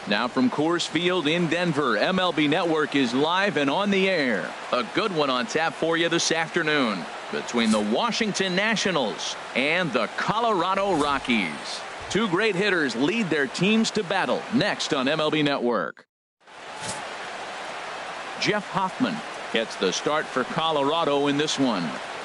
Now from Coors Field in Denver, MLB Network is live and on the air. A good one on tap for you this afternoon between the Washington Nationals and the Colorado Rockies. Two great hitters lead their teams to battle next on MLB Network. Jeff Hoffman gets the start for Colorado in this one.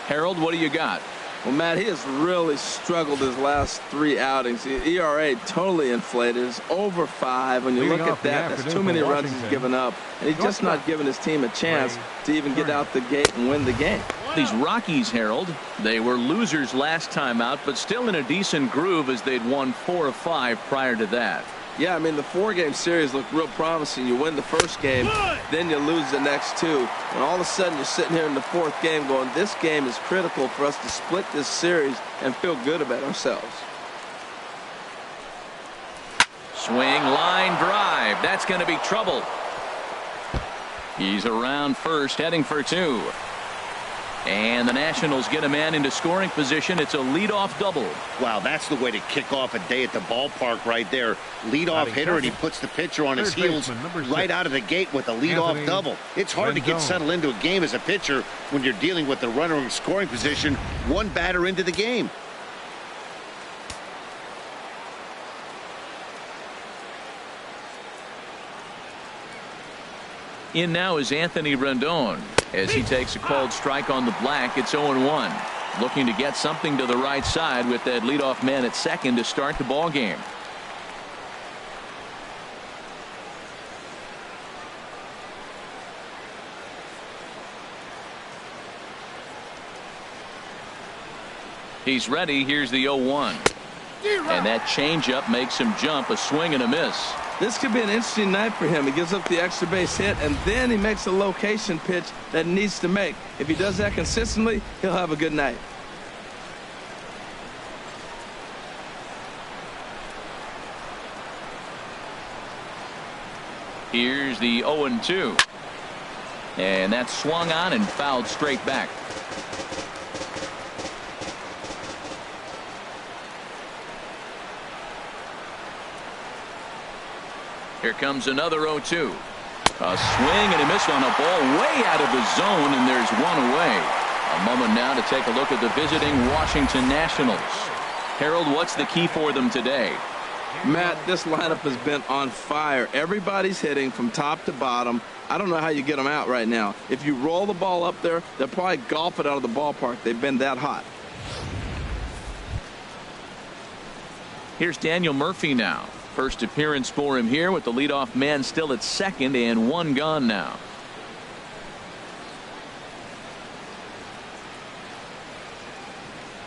Harold, what do you got? Well, Matt, he has really struggled his last 3 outings. The ERA totally inflated. It's over 5. When you look at that, that's too many runs he's given up. And he's just not giving his team a chance to even get out the gate and win the game. These Rockies, Harold, they were losers last time out, but still in a decent groove as they'd won 4 of 5 prior to that. Yeah, I mean, the 4-game series looked real promising. You win the first game, then you lose the next 2. And all of a sudden, you're sitting here in the 4th game going, this game is critical for us to split this series and feel good about ourselves. Swing, line, drive. That's going to be trouble. He's around first, heading for 2. And the Nationals get a man into scoring position. It's a leadoff double. Wow, that's the way to kick off a day at the ballpark right there. Leadoff hitter, and he puts the pitcher on his heels right out of the gate with a leadoff double. It's hard to get settled into a game as a pitcher when you're dealing with the runner in scoring position, one batter into the game. In now is Anthony Rendon as he takes a called strike on the black. It's 0-1. Looking to get something to the right side with that leadoff man at second to start the ball game. He's ready. Here's the 0-1. And that changeup makes him jump. A swing and a miss. This could be an interesting night for him. He gives up the extra base hit, and then he makes a location pitch that he needs to make. If he does that consistently, he'll have a good night. Here's the 0-2. And that's swung on and fouled straight back. Here comes another 0-2. A swing and a miss on a ball way out of the zone, and there's one away. A moment now to take a look at the visiting Washington Nationals. Harold, what's the key for them today? Matt, this lineup has been on fire. Everybody's hitting from top to bottom. I don't know how you get them out right now. If you roll the ball up there, they'll probably golf it out of the ballpark. They've been that hot. Here's Daniel Murphy now. First appearance for him here with the leadoff man still at second and one gone now.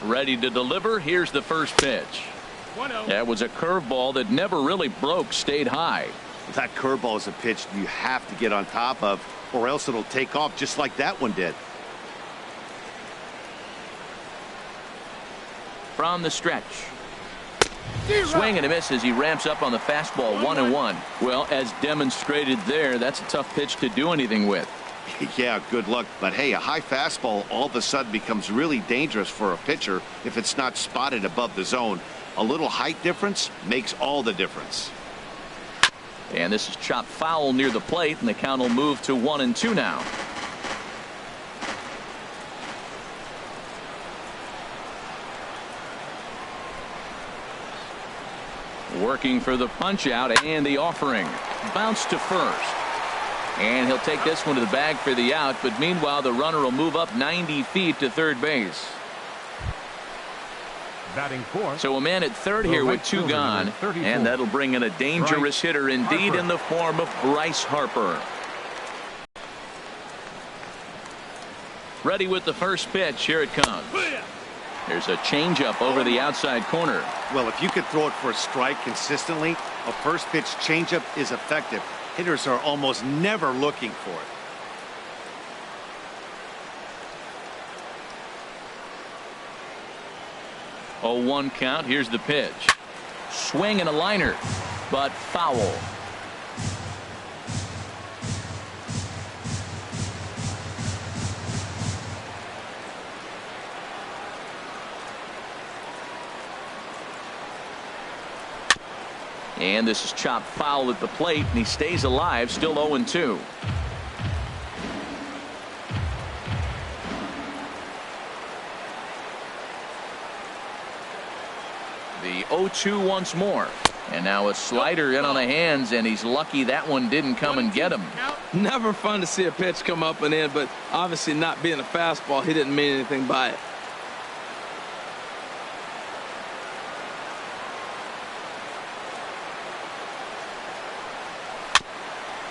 Ready to deliver. Here's the first pitch. That was a curveball that never really broke, stayed high. That curveball is a pitch you have to get on top of, or else it'll take off just like that one did. From the stretch. Swing and a miss as he ramps up on the fastball. 1-1. Well, as demonstrated there, that's a tough pitch to do anything with. Yeah, good luck. But hey, a high fastball all of a sudden becomes really dangerous for a pitcher if it's not spotted above the zone. A little height difference makes all the difference. And this is chopped foul near the plate, and the count will move to 1-2 now. Working for the punch out and the offering. Bounce to first. And he'll take this one to the bag for the out, but meanwhile the runner will move up 90 feet to third base. Batting fourth. So a man at third here with 2 gone, and that'll bring in a dangerous hitter indeed in the form of Bryce Harper. Ready with the first pitch. Here it comes. There's a changeup over the outside corner. Well, if you could throw it for a strike consistently, a first pitch changeup is effective. Hitters are almost never looking for it. 0-1 count. Here's the pitch. Swing and a liner, but foul. And this is chopped foul at the plate, and he stays alive, still 0-2. The 0-2 once more. And now a slider in on the hands, and he's lucky that one didn't come and get him. Never fun to see a pitch come up and in, but obviously not being a fastball, he didn't mean anything by it.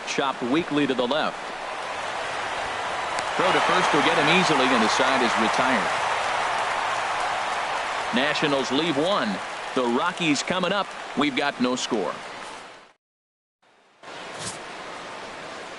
Chopped weakly to the left. Throw to first will get him easily, and the side is retired. Nationals leave one. The Rockies coming up. We've got no score.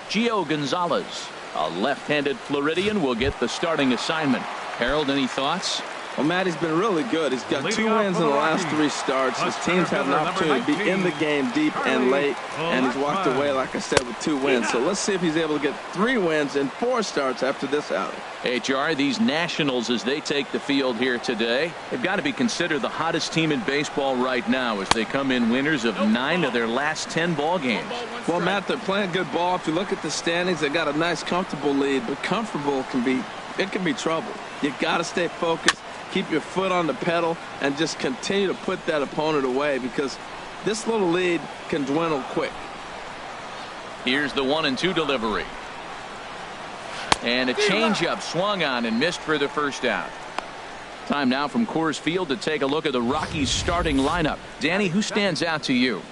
Gio Gonzalez, a left-handed Floridian, will get the starting assignment. Harold, any thoughts? Well, Matt, he's been really good. He's got 2 wins in the last 3 starts. His team's had an opportunity to be in the game deep and late, and he's walked away, like I said, with 2 wins. So let's see if he's able to get 3 wins in 4 starts after this outing. HR, these Nationals, as they take the field here today, they've got to be considered the hottest team in baseball right now as they come in winners of 9 of their last 10 ball games. Well, Matt, they're playing good ball. If you look at the standings, they got a nice, comfortable lead, but comfortable can be trouble. You got to stay focused. Keep your foot on the pedal and just continue to put that opponent away, because this little lead can dwindle quick. Here's the 1-2 delivery. And a changeup swung on and missed for the first out. Time now from Coors Field to take a look at the Rockies starting lineup. Danny, who stands out to you?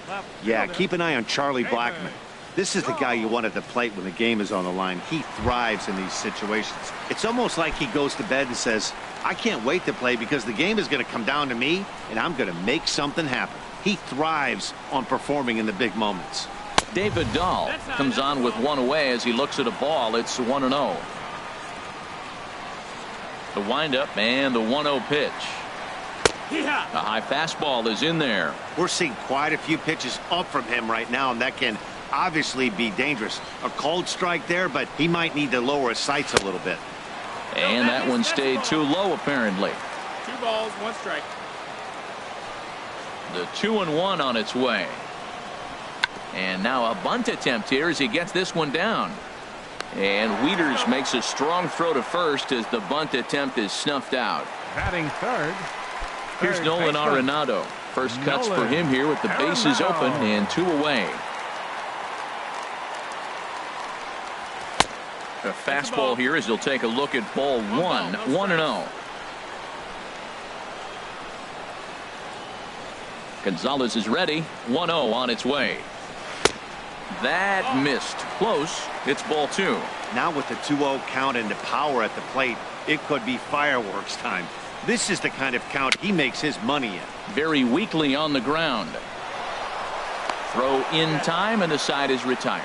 Yeah, keep an eye on Charlie Blackmon. This is the guy you want at the plate when the game is on the line. He thrives in these situations. It's almost like he goes to bed and says, I can't wait to play because the game is going to come down to me and I'm going to make something happen. He thrives on performing in the big moments. David Dahl comes on with 1 away as he looks at a ball. It's 1-0. The windup and the 1-0 pitch. A high fastball is in there. We're seeing quite a few pitches up from him right now, and that can obviously be dangerous. A cold strike there, but he might need to lower his sights a little bit. And that one stayed too low, apparently. 2 balls, 1 strike. The 2-1 on its way. And now a bunt attempt here as he gets this one down. And Wieters makes a strong throw to first as the bunt attempt is snuffed out. Batting third. Here's Nolan Arenado. First cuts for him here with the bases open and 2 away. A fastball here as he'll take a look at ball 1. 1-0. Gonzalez is ready. 1-0 on its way. That missed. Close. It's ball 2. Now with the 2-0 count and the power at the plate, it could be fireworks time. This is the kind of count he makes his money in. Very weakly on the ground. Throw in time, and the side is retired.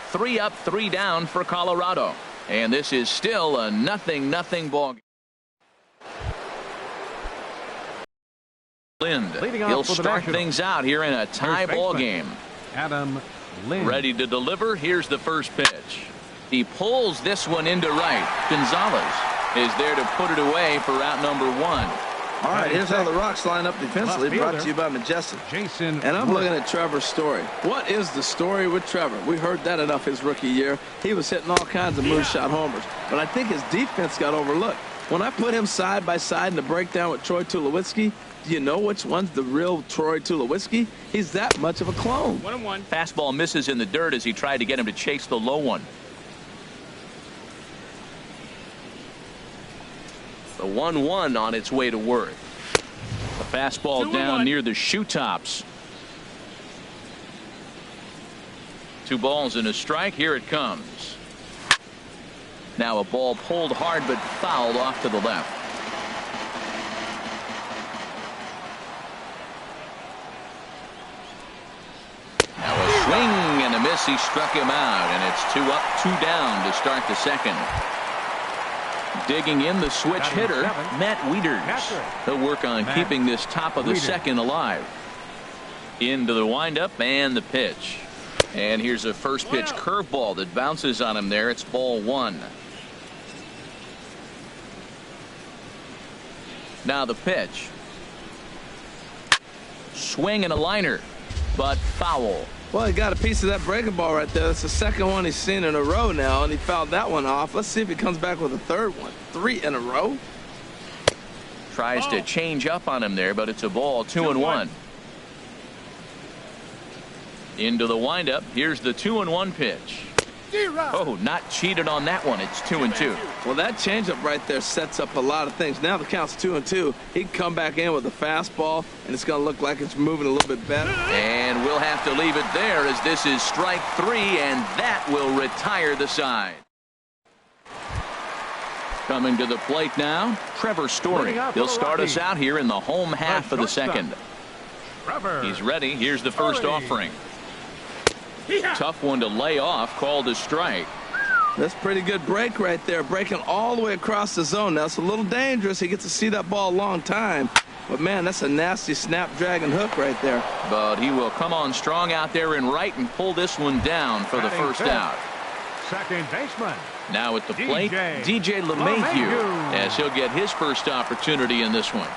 3 up, 3 down for Colorado. And this is still a 0-0 ball game. Lind. He'll start things out here in a tie ball game. Adam Lind. Ready to deliver. Here's the first pitch. He pulls this one into right. Gonzalez is there to put it away for out number 1. All right, here's how the Rocks line up defensively, brought to you by Majestic. Jason. And I'm looking at Trevor's story. What is the story with Trevor? We heard that enough his rookie year. He was hitting all kinds of moonshot homers, but I think his defense got overlooked. When I put him side by side in the breakdown with Troy Tulowitzki, do you know which one's the real Troy Tulowitzki? He's that much of a clone. 1-1. Fastball misses in the dirt as he tried to get him to chase the low one. The 1-1 on its way to Worth. The fastball down near the shoe tops. 2 balls and a strike. Here it comes. Now a ball pulled hard but fouled off to the left. Now a swing and a miss. He struck him out, and it's 2 up, 2 down to start the second. Digging in the switch hitter, Matt Wieters. He'll work on keeping this top of the second alive. Into the windup and the pitch. And here's a first pitch curveball that bounces on him there. It's ball 1. Now the pitch. Swing and a liner, but foul. Well, he got a piece of that breaking ball right there. That's the second one he's seen in a row now, and he fouled that one off. Let's see if he comes back with a third one. 3 in a row. Tries to change up on him there, but it's a ball. 2-1. Into the windup. Here's the 2-1 pitch. Oh, not cheated on that one. It's 2-2. Well, that changeup right there sets up a lot of things. Now the count's 2-2. He can come back in with a fastball, and it's going to look like it's moving a little bit better. And we'll have to leave it there as this is strike 3, and that will retire the side. Coming to the plate now, Trevor Story. He'll start us out here in the home half of the second. He's ready. Here's the first offering. Tough one to lay off, called a strike. That's pretty good break right there, breaking all the way across the zone. Now it's a little dangerous. He gets to see that ball a long time, but man, that's a nasty snapdragon hook right there. But he will come on strong out there in right and pull this one down for the first out. Second baseman. Now at the plate, DJ LeMahieu, as he'll get his first opportunity in this one.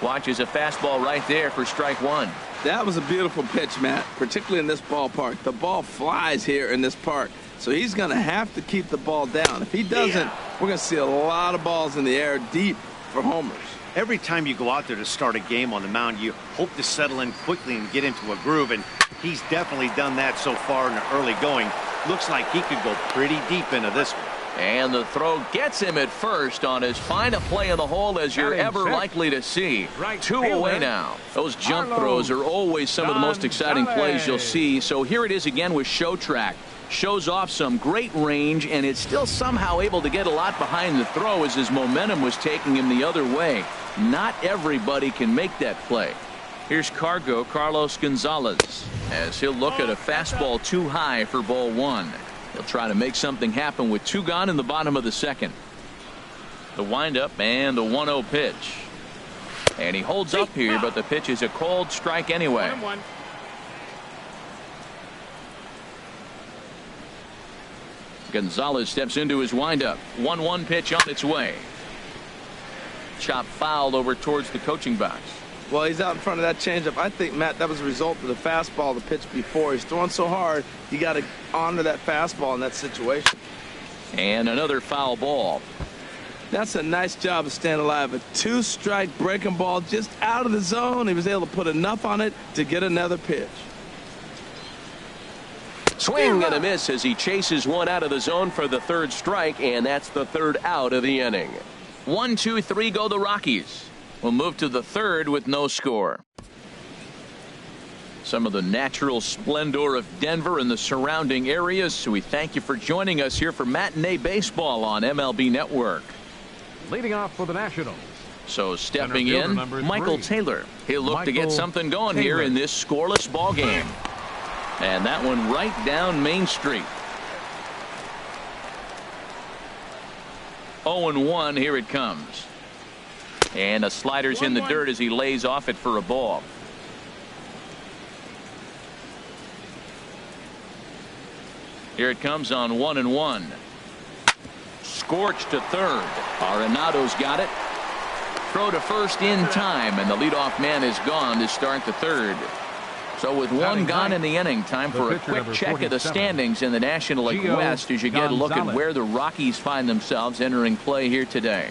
Watches a fastball right there for strike 1. That was a beautiful pitch, Matt, particularly in this ballpark. The ball flies here in this park, so he's going to have to keep the ball down. If he doesn't, we're going to see a lot of balls in the air deep for homers. Every time you go out there to start a game on the mound, you hope to settle in quickly and get into a groove, and he's definitely done that so far in the early going. Looks like he could go pretty deep into this one. And the throw gets him at first on as fine a play in the hole as you're ever likely to see. 2 away now. Those jump throws are always some of the most exciting plays you'll see. So here it is again with Show Track. Shows off some great range, and it's still somehow able to get a lot behind the throw as his momentum was taking him the other way. Not everybody can make that play. Here's Carlos Gonzalez as he'll look at a fastball too high for ball 1. He'll try to make something happen with 2 gone in the bottom of the second. The windup and the 1-0 pitch. And he holds up here, but the pitch is a called strike anyway. 1-1. Gonzalez steps into his windup. 1-1 pitch on its way. Chop foul over towards the coaching box. Well, he's out in front of that changeup. I think, Matt, that was a result of the fastball, the pitch before. He's throwing so hard, you got to honor that fastball in that situation. And another foul ball. That's a nice job of staying alive. A 2-strike breaking ball just out of the zone. He was able to put enough on it to get another pitch. Swing and a miss as he chases one out of the zone for the 3rd strike, and that's the 3rd out of the inning. 1, 2, 3 go the Rockies. We'll move to the 3rd with no score. Some of the natural splendor of Denver and the surrounding areas. So we thank you for joining us here for Matinee Baseball on MLB Network. Leading off for the Nationals. So stepping in, Michael Taylor. He'll look to get something going here in this scoreless ball game. And that one right down Main Street. 0-1, here it comes. And a slider's in the dirt as he lays off it for a ball. Here it comes on 1-1. Scorched to 3rd. Arenado's got it. Throw to first in time, and the leadoff man is gone to start the 3rd. So with 1 gone in the inning, time for a quick check of the standings in the National League West as you get a look at where the Rockies find themselves entering play here today.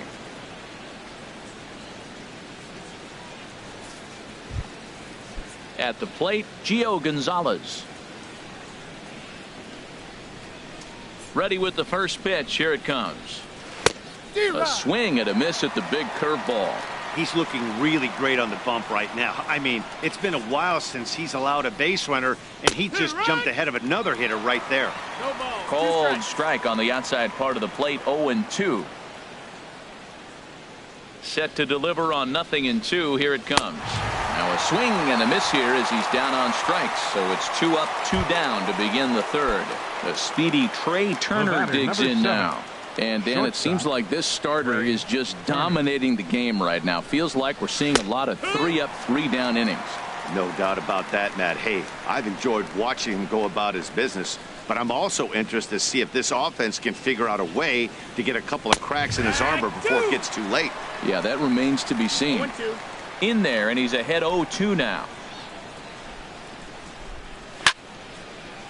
At the plate, Gio Gonzalez. Ready with the first pitch. Here it comes. A swing and a miss at the big curveball. He's looking really great on the bump right now. I mean, it's been a while since he's allowed a base runner, and he just jumped ahead of another hitter right there. Cold strike on the outside part of the plate. 0-2. Set to deliver on 0-2. Here it comes. Now a swing and a miss here as he's down on strikes. So it's 2 up, 2 down to begin the 3rd. The speedy Trey Turner digs in now. And Dan, it seems like this starter is just dominating the game right now. Feels like we're seeing a lot of 3 up, 3 down innings. No doubt about that, Matt. Hey, I've enjoyed watching him go about his business, but I'm also interested to see if this offense can figure out a way to get a couple of cracks in his armor before it gets too late. Yeah, that remains to be seen. In there, and he's ahead 0-2 now.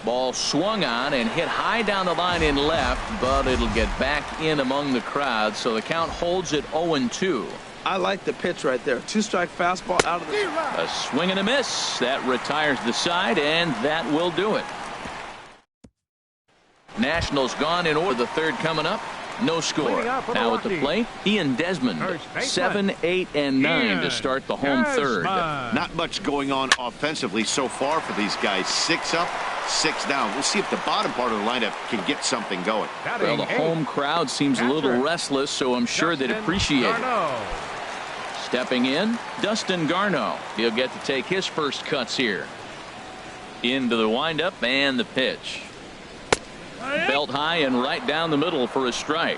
Ball swung on and hit high down the line in left, but it'll get back in among the crowd, so the count holds at 0-2. I like the pitch right there. 2-strike fastball out of the... A swing and a miss. That retires the side, and that will do it. Nationals gone in order. The third coming up. No score. Now at the plate, Ian Desmond. 7, 8, and 9 to start the home third. Not much going on offensively so far for these guys. 6 up, 6 down. We'll see if the bottom part of the lineup can get something going. Well, the home crowd seems a little restless, so I'm sure they'd appreciate it. Stepping in, Dustin Garneau. He'll get to take his first cuts here. Into the windup and the pitch. Belt high and right down the middle for a strike.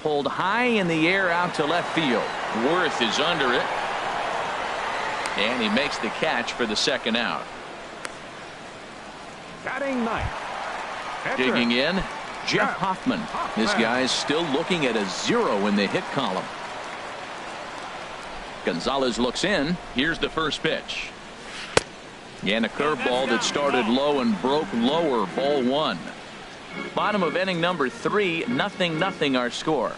Pulled high in the air out to left field. Worth is under it. And he makes the catch for the second out. Batting ninth. Digging in, Jeff Hoffman. This guy's still looking at a 0 in the hit column. Gonzalez looks in. Here's the first pitch. And a curveball that started low and broke lower. Ball 1. Bottom of inning number 3. 0-0 our score.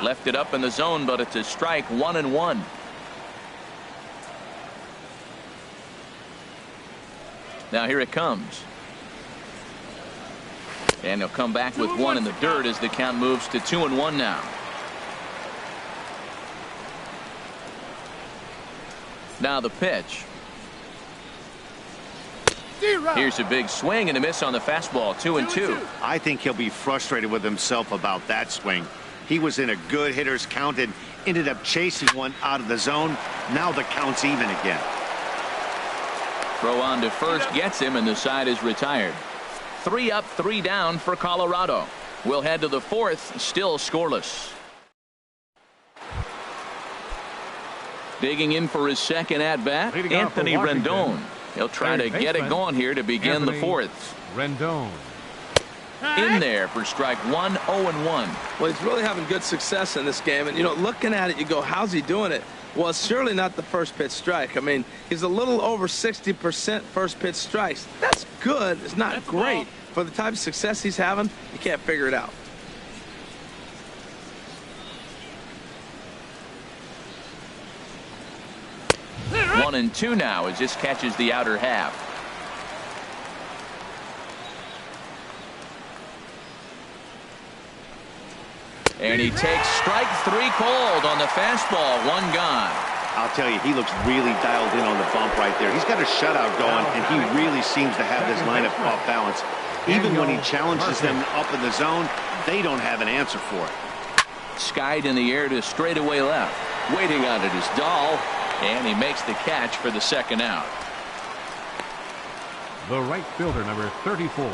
Left it up in the zone, but it's a strike. 1-1. Now here it comes. And he'll come back with 1 in the dirt as the count moves to 2-1 now. Now the pitch. Here's a big swing and a miss on the fastball. 2-2. I think he'll be frustrated with himself about that swing. He was in a good hitter's count and ended up chasing one out of the zone. Now the count's even again. Throw on to first gets him, and the side is retired. 3 up, 3 down for Colorado. We'll head to the fourth, still scoreless. Digging in for his second at-bat, Anthony Rendon. He'll try to get it going here to begin the fourth. Rendon. In there for strike 1, 0-1. Well, he's really having good success in this game. And, you know, looking at it, you go, how's he doing it? Well, it's surely not the first pitch strike. I mean, he's a little over 60% first pitch strikes. That's good. It's not great. For the type of success he's having, you can't figure it out. One and 2 now as this catches the outer half. And he takes strike 3 cold on the fastball. 1 gone. I'll tell you, he looks really dialed in on the bump right there. He's got a shutout going, and he really seems to have this lineup off balance. Even when he challenges them up in the zone, they don't have an answer for it. Skied in the air to straightaway left. Waiting on it is Dahl. And he makes the catch for the second out. The right fielder, number 34.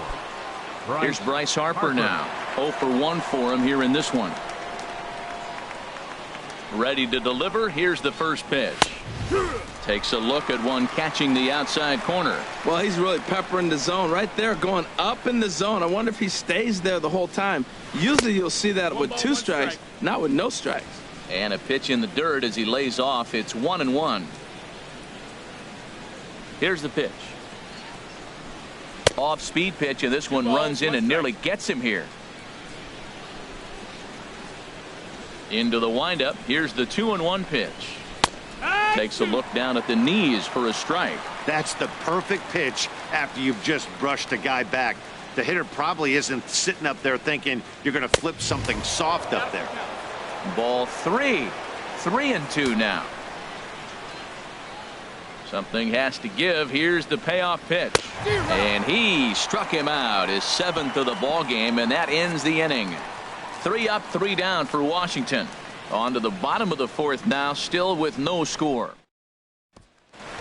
Here's Bryce Harper now. 0 for 1 for him here in this one. Ready to deliver. Here's the first pitch. Takes a look at one catching the outside corner. Well, he's really peppering the zone right there, going up in the zone. I wonder if he stays there the whole time. Usually you'll see that with 2 strikes, not with no strikes. And a pitch in the dirt as he lays off. It's 1-1. Here's the pitch. Off speed pitch, and this one runs in and nearly gets him here. Into the windup. Here's the 2-1 pitch. Takes a look down at the knees for a strike. That's the perfect pitch after you've just brushed a guy back. The hitter probably isn't sitting up there thinking you're going to flip something soft up there. Ball 3. 3-2 now. Something has to give. Here's the payoff pitch. And he struck him out, his 7th of the ball game, and that ends the inning. 3 up, 3 down for Washington. On to the bottom of the fourth now, still with no score.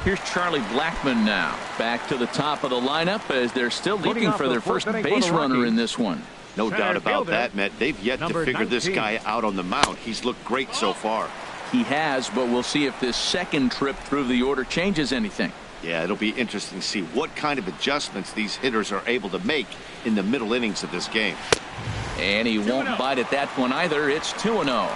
Here's Charlie Blackmon now. Back to the top of the lineup as they're still looking for their first base runner in this one. No doubt about that, Matt. They've yet to figure this guy out on the mound. He's looked great so far. He has, but we'll see if this second trip through the order changes anything. Yeah, it'll be interesting to see what kind of adjustments these hitters are able to make in the middle innings of this game. And he won't bite at that one either. It's 2-0.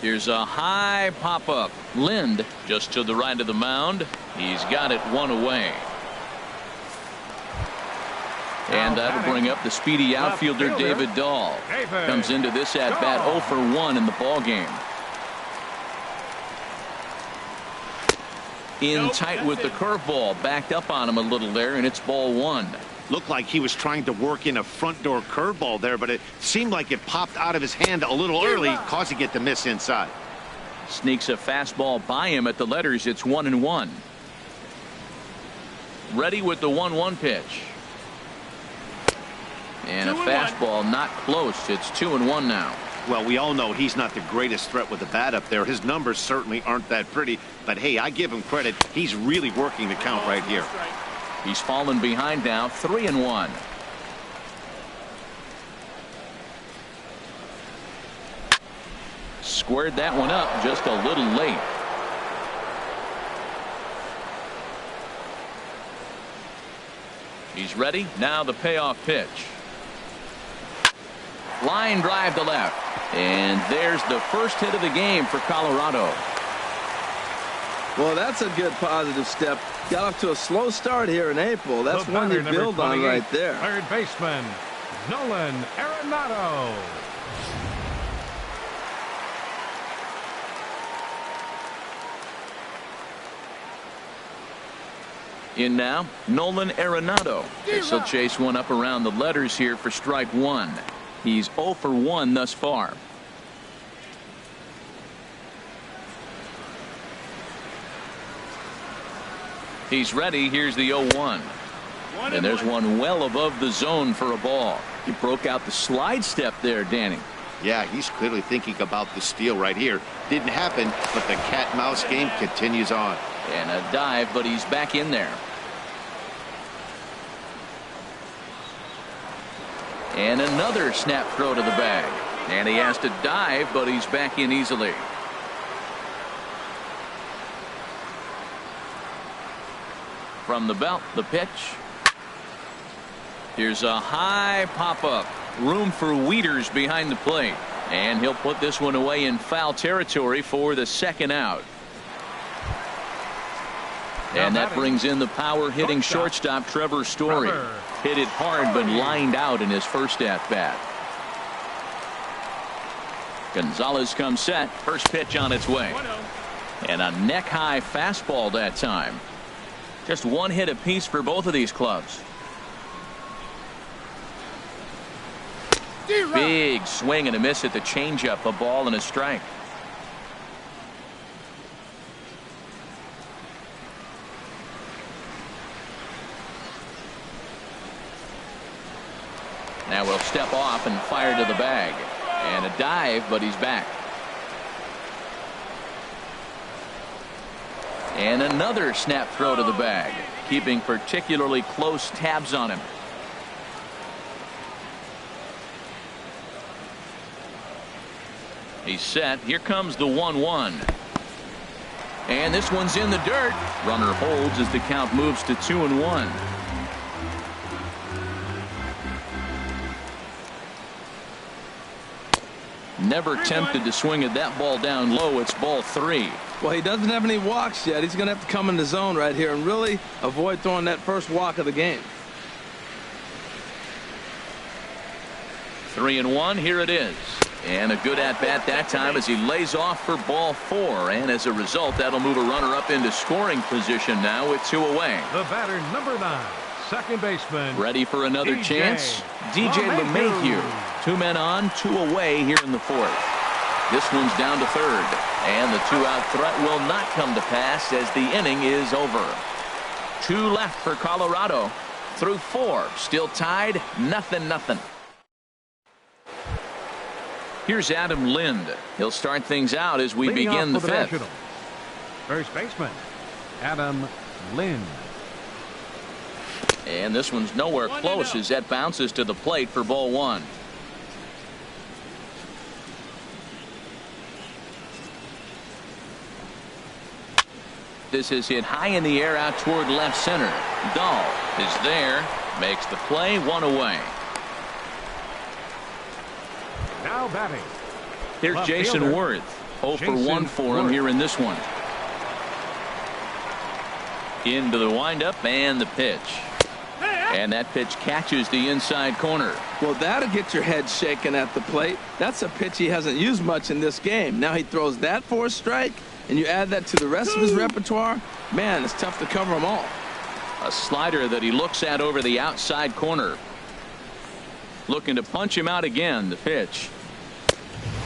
Here's a high pop-up. Lind just to the right of the mound. He's got it one away. And that'll bring up the speedy outfielder David Dahl. Comes into this at bat 0 for 1 in the ball game. In tight with the curveball, backed up on him a little there, and it's ball 1. Looked like he was trying to work in a front door curveball there, but it seemed like it popped out of his hand a little early, causing it to miss inside. Sneaks a fastball by him at the letters. It's 1-1. Ready with the 1-1 pitch. And a fastball not close. It's 2-1 now. Well, we all know he's not the greatest threat with the bat up there. His numbers certainly aren't that pretty, but hey, I give him credit. He's really working the count right here. He's fallen behind now, 3-1. Squared that one up just a little late. He's ready. Now the payoff pitch. Line drive to left. And there's the first hit of the game for Colorado. Well, that's a good positive step. Got off to a slow start here in April. That's one you build on right there. Third baseman, Nolan Arenado. In now, Nolan Arenado. He'll chase one up around the letters here for strike 1. He's 0 for 1 thus far. He's ready. Here's the 0-1. And there's one well above the zone for a ball. He broke out the slide step there, Danny. Yeah, he's clearly thinking about the steal right here. Didn't happen, but the cat-mouse game continues on. And a dive, but he's back in there. And another snap throw to the bag. And he has to dive, but he's back in easily. From the belt, the pitch. Here's a high pop-up. Room for Wieters behind the plate. And he'll put this one away in foul territory for the second out. And that brings in the power-hitting shortstop Trevor Story. Hit it hard, but lined out in his first at-bat. Gonzalez comes set. First pitch on its way. And a neck-high fastball that time. Just one hit apiece for both of these clubs. Big swing and a miss at the changeup. A ball and a strike. Now we'll step off and fire to the bag. And a dive, but he's back. And another snap throw to the bag, keeping particularly close tabs on him. He's set. Here comes the 1-1. And this one's in the dirt. Runner holds as the count moves to 2-1. Never tempted to swing at that ball down low. It's ball 3. Well, he doesn't have any walks yet. He's going to have to come in the zone right here and really avoid throwing that first walk of the game. 3-1. Here it is. And a good at-bat that time as he lays off for ball 4. And as a result, that'll move a runner up into scoring position now with 2 away. The batter, number 9, second baseman. Ready for another chance? DJ LeMahieu. 2 men on, 2 away here in the 4th. This one's down to 3rd. And the 2-out threat will not come to pass as the inning is over. 2 left for Colorado through 4. Still tied, 0-0. Here's Adam Lind. He'll start things out as we begin the 5th. First baseman, Adam Lind. And this one's nowhere close as that bounces to the plate for ball 1. This is hit high in the air out toward left center. Dahl is there, makes the play, one away. Now batting. Here's Left Jason fielder. Worth. 0 for Jason 1 for him Worth. here in this one. Into the windup and the pitch. And that pitch catches the inside corner. Well, that'll get your head shaken at the plate. That's a pitch he hasn't used much in this game. Now he throws that for a strike, and you add that to the rest of his repertoire. Man, it's tough to cover them all. A slider that he looks at over the outside corner. Looking to punch him out again. The pitch.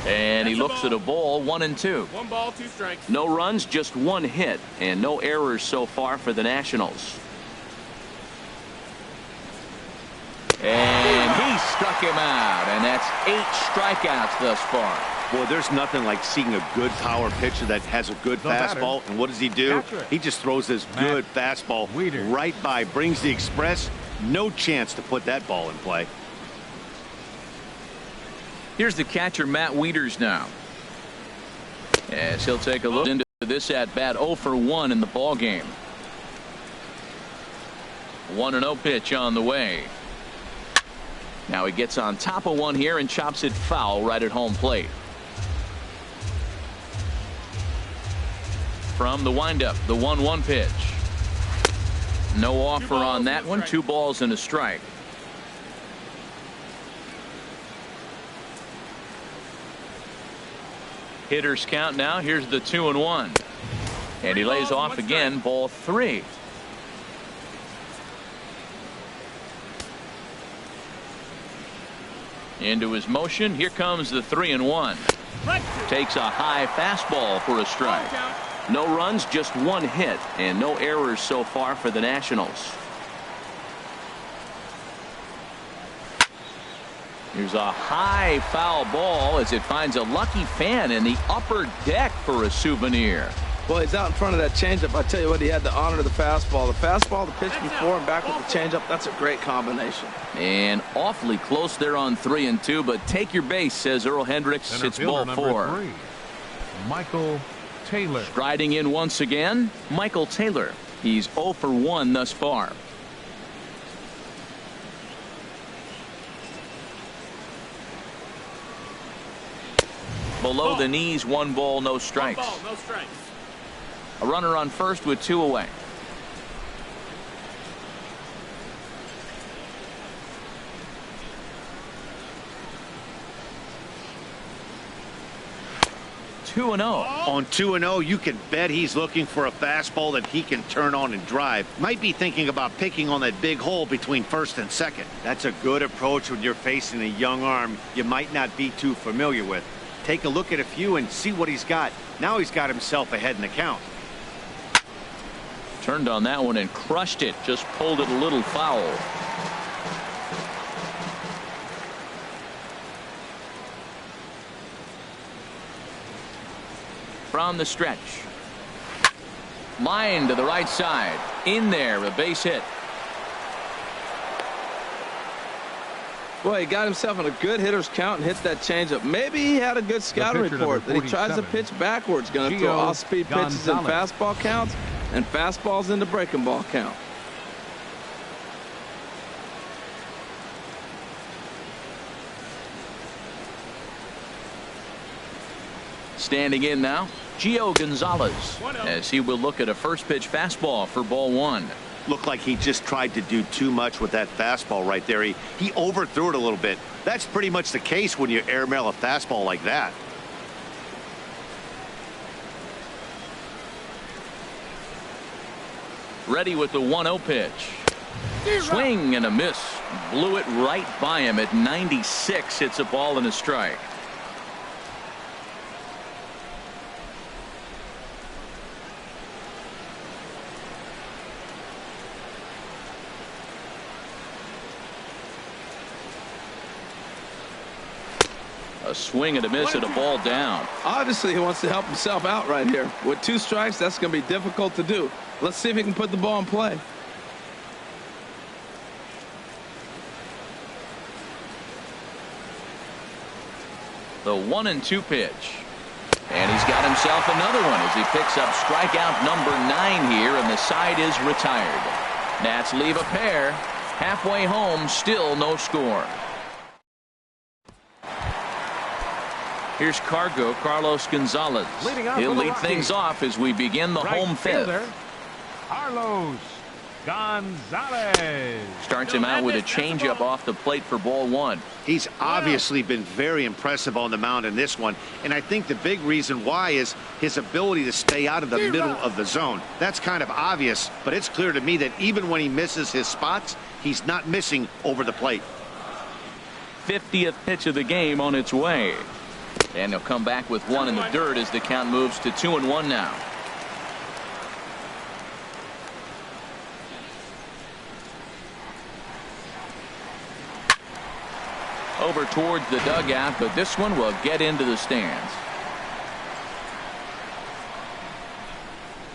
And he looks at a ball, 1-2. 1 ball, 2 strikes. No runs, just 1 hit, and no errors so far for the Nationals. And he struck him out, and that's 8 strikeouts thus far. Boy, there's nothing like seeing a good power pitcher that has a good fastball. And what does he do? He just throws this good fastball right by, brings the express. No chance to put that ball in play. Here's the catcher, Matt Wieters, now. As he'll take a look into this at bat. 0 for 1 in the ball game. 1-0 pitch on the way. Now he gets on top of one here and chops it foul right at home plate. From the windup, the 1-1 pitch. No offer on that one. 2 balls and a strike. Hitters count now. Here's the 2-1. And he lays off again. Ball 3. Into his motion. Here comes the 3-1. Takes a high fastball for a strike. No runs, just 1 hit, and no errors so far for the Nationals. Here's a high foul ball as it finds a lucky fan in the upper deck for a souvenir. Well, he's out in front of that changeup. I tell you what, he had to honor the fastball. The fastball, the pitch before, and back with the changeup. That's a great combination. And awfully close there on 3-2, but take your base, says Earl Hendricks. Center It's ball fielder, 4. number 3, Michael Taylor. Striding in once again, Michael Taylor. He's 0 for 1 thus far. Below the knees, 1 ball, no strikes. 1 ball, no strikes. A runner on first with 2 away. On 2-0, you can bet he's looking for a fastball that he can turn on and drive. Might be thinking about picking on that big hole between first and second. That's a good approach when you're facing a young arm you might not be too familiar with. Take a look at a few and see what he's got. Now he's got himself ahead in the count. Turned on that one and crushed it. Just pulled it a little foul. From the stretch. Line to the right side. In there, a base hit. Boy, he got himself in a good hitter's count and hit that changeup. Maybe he had a good scouting report that he tries to pitch backwards. Going to throw off-speed pitches in fastball counts and fastballs into breaking ball count. Standing in now, Gio Gonzalez, as he will look at a first pitch fastball for ball 1. Looked like he just tried to do too much with that fastball right there. He overthrew it a little bit. That's pretty much the case when you airmail a fastball like that. Ready with the 1-0 pitch. Swing and a miss. Blew it right by him at 96. It's a ball and a strike. A swing and a miss and a ball down. Obviously, he wants to help himself out right here. With 2 strikes, that's going to be difficult to do. Let's see if he can put the ball in play. The 1-2 pitch. And he's got himself another one as he picks up strikeout number 9 here, and the side is retired. Nats leave a pair. Halfway home, still no score. Here's Carlos Gonzalez. He'll lead things off as we begin the home fifth. Carlos Gonzalez starts him out with a changeup off the plate for ball 1. He's obviously been very impressive on the mound in this one, and I think the big reason why is his ability to stay out of the middle of the zone. That's kind of obvious, but it's clear to me that even when he misses his spots, he's not missing over the plate. 50th pitch of the game on its way, and he'll come back with one in the dirt as the count moves to 2-1 now. Over towards the dugout, but this one will get into the stands.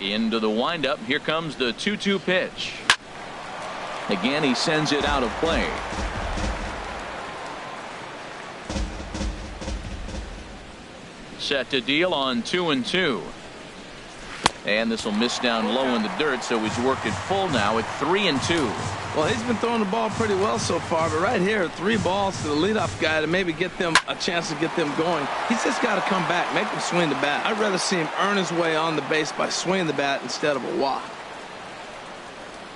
Into the windup. Here comes the 2-2 pitch. Again, he sends it out of play. Set to deal on 2-2. And this will miss down low in the dirt, so he's worked it full now at 3-2. Well, he's been throwing the ball pretty well so far, but right here, 3 balls to the leadoff guy to maybe get them a chance to get them going. He's just got to come back, make him swing the bat. I'd rather see him earn his way on the base by swinging the bat instead of a walk.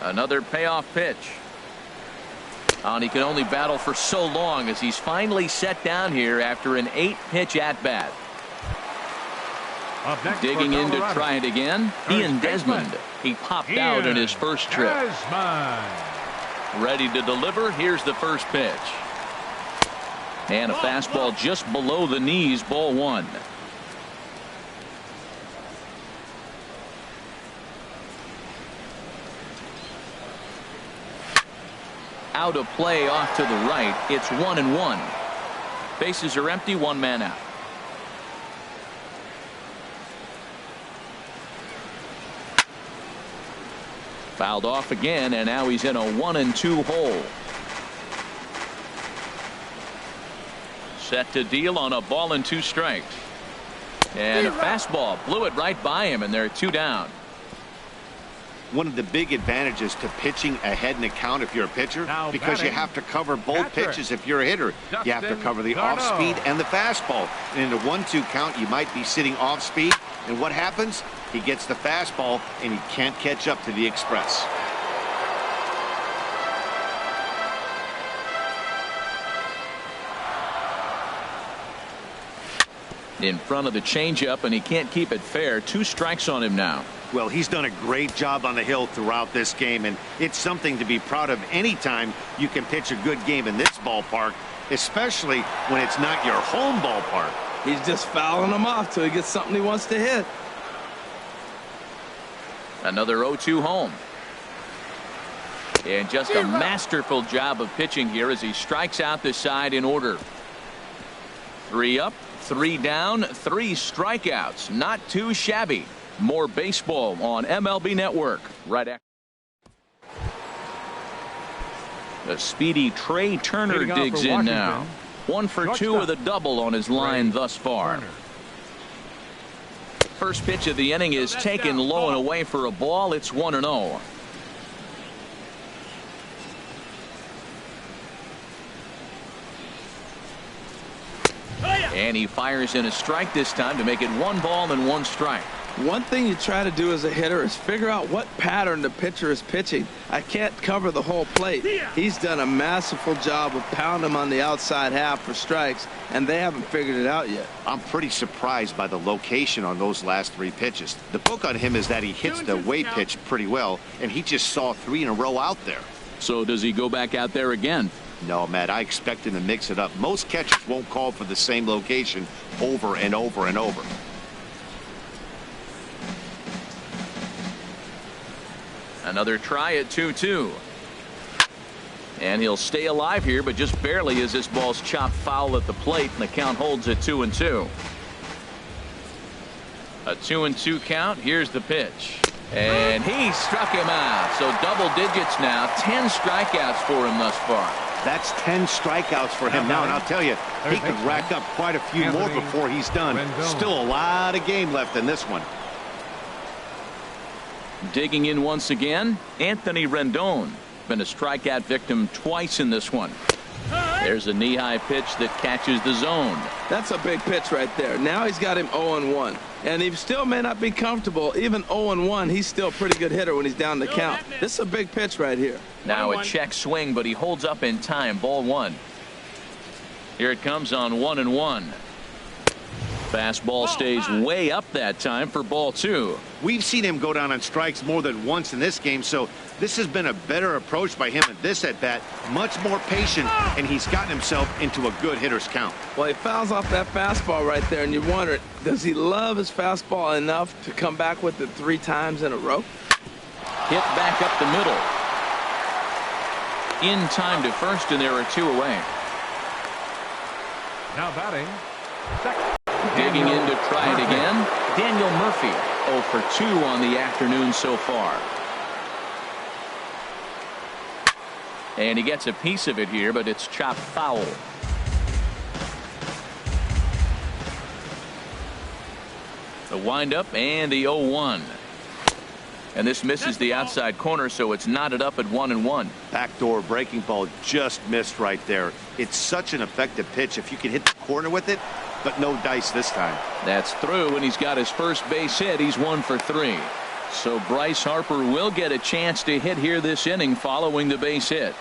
Another payoff pitch. And he can only battle for so long as he's finally set down here after an 8-pitch at-bat. Digging in to try it again, Ian Desmond. He popped out in his first trip. Ready to deliver. Here's the first pitch. And a fastball just below the knees, ball 1. Out of play off to the right. It's 1-1. Bases are empty, 1 man out. Fouled off again, and now he's in a 1-2 hole. Set to deal on a ball and 2 strikes. And a fastball blew it right by him, and they're 2 down. One of the big advantages to pitching ahead in the count if you're a pitcher, because you have to cover both pitches if you're a hitter. You have to cover the off speed and the fastball. And in a 1-2 count, you might be sitting off speed, and what happens? He gets the fastball, and he can't catch up to the express. In front of the changeup, and he can't keep it fair. 2 strikes on him now. Well, he's done a great job on the hill throughout this game, and it's something to be proud of anytime you can pitch a good game in this ballpark, especially when it's not your home ballpark. He's just fouling them off till he gets something he wants to hit. Another 0-2 home. And just a masterful job of pitching here as he strikes out the side in order. 3 up, 3 down, 3 strikeouts. Not too shabby. More baseball on MLB Network right after. The speedy Trey Turner digs in now. 1 for 2 with a double on his line thus far. First pitch of the inning is taken low and away for a ball. It's 1-0. And he fires in a strike this time to make it 1 ball and 1 strike. One thing you try to do as a hitter is figure out what pattern the pitcher is pitching. I can't cover the whole plate. He's done a masterful job of pounding him on the outside half for strikes, and they haven't figured it out yet. I'm pretty surprised by the location on those last 3 pitches. The book on him is that he hits the way pitch pretty well, and he just saw 3 in a row out there. So does he go back out there again? No, Matt, I expect him to mix it up. Most catchers won't call for the same location over and over and over. Another try at 2-2. And he'll stay alive here, but just barely as this ball's chopped foul at the plate, and the count holds at 2-2. A 2-2 count. Here's the pitch. And he struck him out. So double digits now. 10 strikeouts for him thus far. That's 10 strikeouts for him now, and I'll tell you, he could rack up quite a few more before he's done. Still a lot of game left in this one. Digging in once again, Anthony Rendon. Been a strikeout victim twice in this one. There's a knee-high pitch that catches the zone. That's a big pitch right there. Now he's got him 0-1. And he still may not be comfortable. Even 0-1, he's still a pretty good hitter when he's down the count. This is a big pitch right here. Now a check swing, but he holds up in time. Ball 1. Here it comes on 1-1. Fastball stays way up that time for ball 2. We've seen him go down on strikes more than once in this game, so this has been a better approach by him at this at-bat. Much more patient, and he's gotten himself into a good hitter's count. Well, he fouls off that fastball right there, and you wonder, does he love his fastball enough to come back with it 3 times in a row? Hit back up the middle. In time to first, and there are 2 away. Now batting, second. Digging in to try it again. Daniel Murphy, 0 for 2 on the afternoon so far. And he gets a piece of it here, but it's chopped foul. The windup and the 0-1. And this misses the outside corner, so it's knotted up at 1-1. Backdoor breaking ball just missed right there. It's such an effective pitch if you can hit the corner with it, but no dice this time. That's through, and he's got his first base hit. He's 1 for 3. So Bryce Harper will get a chance to hit here this inning following the base hit.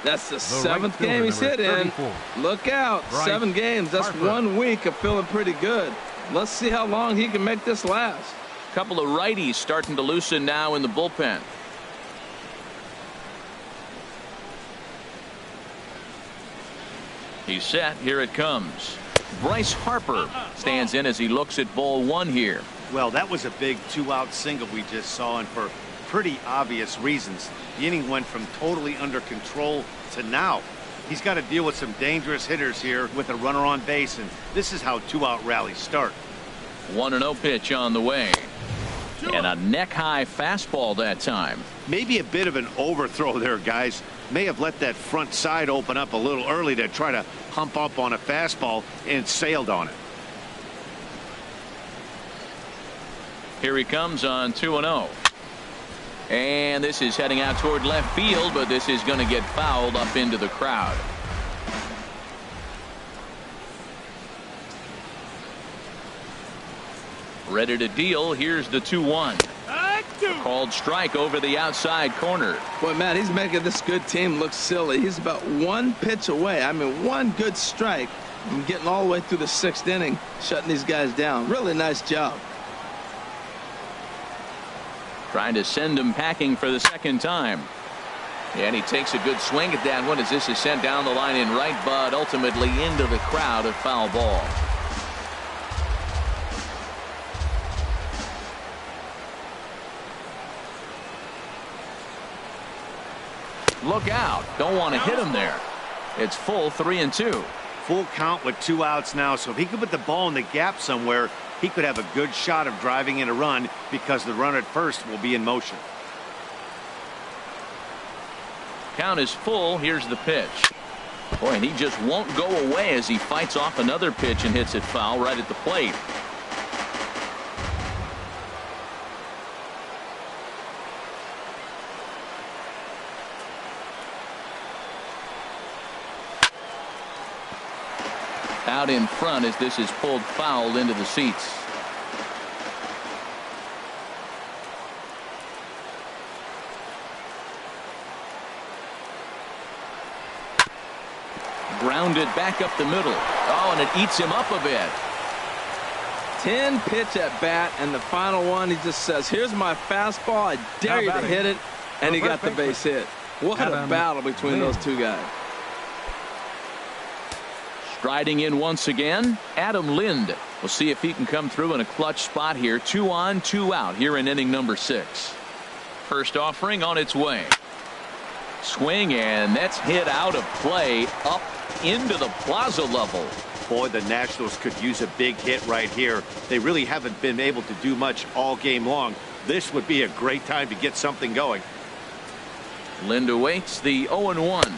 That's the 7th game he's hit in. Look out. 7 games. That's 1 week of feeling pretty good. Let's see how long he can make this last. Couple of righties starting to loosen now in the bullpen. He's set. Here it comes. Bryce Harper stands in as he looks at ball 1 here. Well, that was a big 2-out single we just saw, and for pretty obvious reasons. The inning went from totally under control to now. He's got to deal with some dangerous hitters here with a runner on base, and this is how 2-out rallies start. 1-0 pitch on the way. And a neck-high fastball that time. Maybe a bit of an overthrow there, guys. May have let that front side open up a little early to try to hump up on a fastball and sailed on it. Here he comes on 2-0. And this is heading out toward left field, but this is going to get fouled up into the crowd. Ready to deal. Here's the 2-1. Called strike over the outside corner. Boy, Matt, he's making this good team look silly. He's about 1 pitch away. I mean, 1 good strike from getting all the way through the 6th inning, shutting these guys down. Really nice job. Trying to send him packing for the 2nd time. And he takes a good swing at that one as this is sent down the line in right, but ultimately into the crowd, a foul ball. Look out. Don't want to hit him there. It's full 3-2. Full count with 2 outs now, so if he could put the ball in the gap somewhere, he could have a good shot of driving in a run because the runner at first will be in motion. Count is full. Here's the pitch. Boy, and he just won't go away as he fights off another pitch and hits it foul right at the plate. Out in front as this is pulled foul into the seats. Grounded back up the middle. Oh, and it eats him up a bit. 10 pitch at bat, and the final one, he just says, here's my fastball. I dare you to hit it. And he got the base hit. What a battle between those 2 guys. Striding in once again, Adam Lind. We'll see if he can come through in a clutch spot here. 2 on, 2 out here in inning number 6. First offering on its way. Swing, and that's hit out of play up into the plaza level. Boy, the Nationals could use a big hit right here. They really haven't been able to do much all game long. This would be a great time to get something going. Lind awaits the 0-1.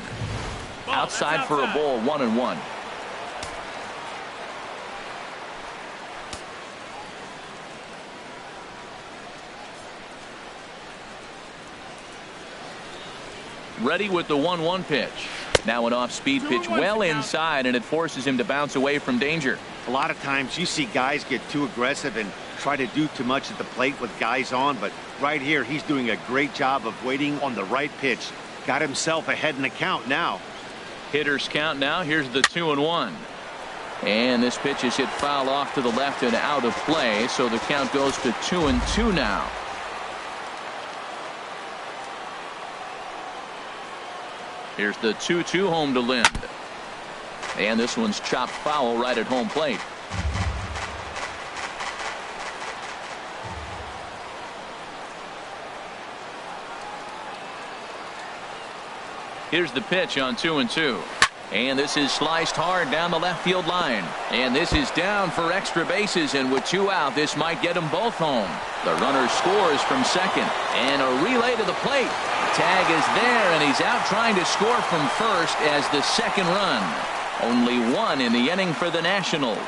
Outside for a ball, 1-1. Ready with the 1-1 pitch. Now an off-speed pitch well inside, and it forces him to bounce away from danger. A lot of times you see guys get too aggressive and try to do too much at the plate with guys on, but right here he's doing a great job of waiting on the right pitch. Got himself ahead in the count now. Hitters count now. Here's the 2-1. And this pitch is hit foul off to the left and out of play, so the count goes to 2-2 now. Here's the 2-2 home to Lind. And this one's chopped foul right at home plate. Here's the pitch on 2-2. And this is sliced hard down the left field line. And this is down for extra bases, and with 2 out, this might get them both home. The runner scores from second, and a relay to the plate. Tag is there, and he's out trying to score from first as the second run. Only 1 in the inning for the Nationals.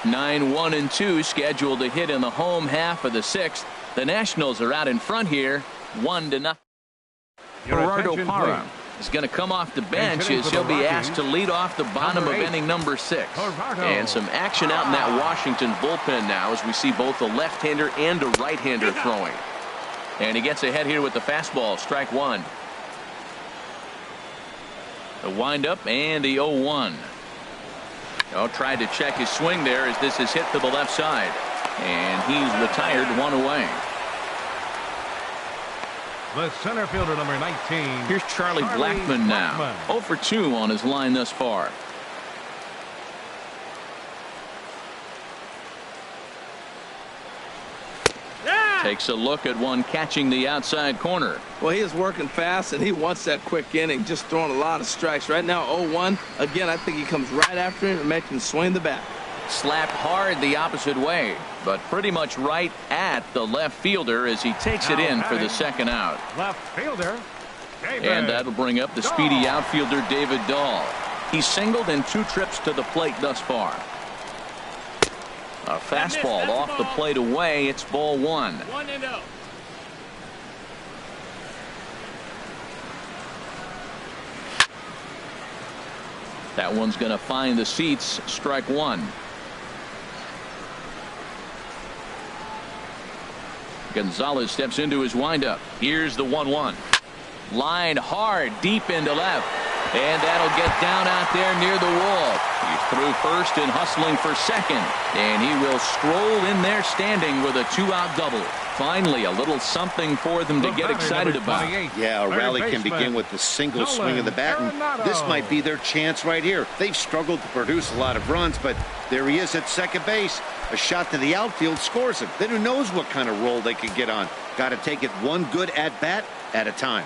9-1-2 scheduled to hit in the home half of the 6th. The Nationals are out in front here, 1-0. Gerardo Parra is going to come off the bench as he'll be asked to lead off the bottom of inning number 6. And some action out in that Washington bullpen now as we see both a left-hander and a right-hander throwing. And he gets ahead here with the fastball, strike 1. The windup and the 0-1. Tried to check his swing there as this is hit to the left side. And he's retired, 1 away. The center fielder, number 19. Here's Charlie Blackmon now. 0 for 2 on his line thus far. Takes a look at one catching the outside corner. Well, he is working fast, and he wants that quick inning, just throwing a lot of strikes. Right now, 0-1. Again, I think he comes right after him and makes him swing the bat. Slapped hard the opposite way, but pretty much right at the left fielder as he takes it in for the second out. Left fielder, David. And that'll bring up the speedy outfielder David Dahl. He's singled in 2 trips to the plate thus far. A fastball off the plate away. It's ball 1. 1-0. That one's going to find the seats. Strike 1. Gonzalez steps into his windup. Here's the 1-1. Line hard deep into left. And that'll get down out there near the wall. He's through first and hustling for second. And he will stroll in there standing with a 2-out double. Finally, a little something for them to get excited about. Yeah, a rally can begin with the single swing of the bat, and this might be their chance right here. They've struggled to produce a lot of runs, but there he is at second base. A shot to the outfield scores him. Then who knows what kind of roll they could get on. Got to take it one good at-bat at a time.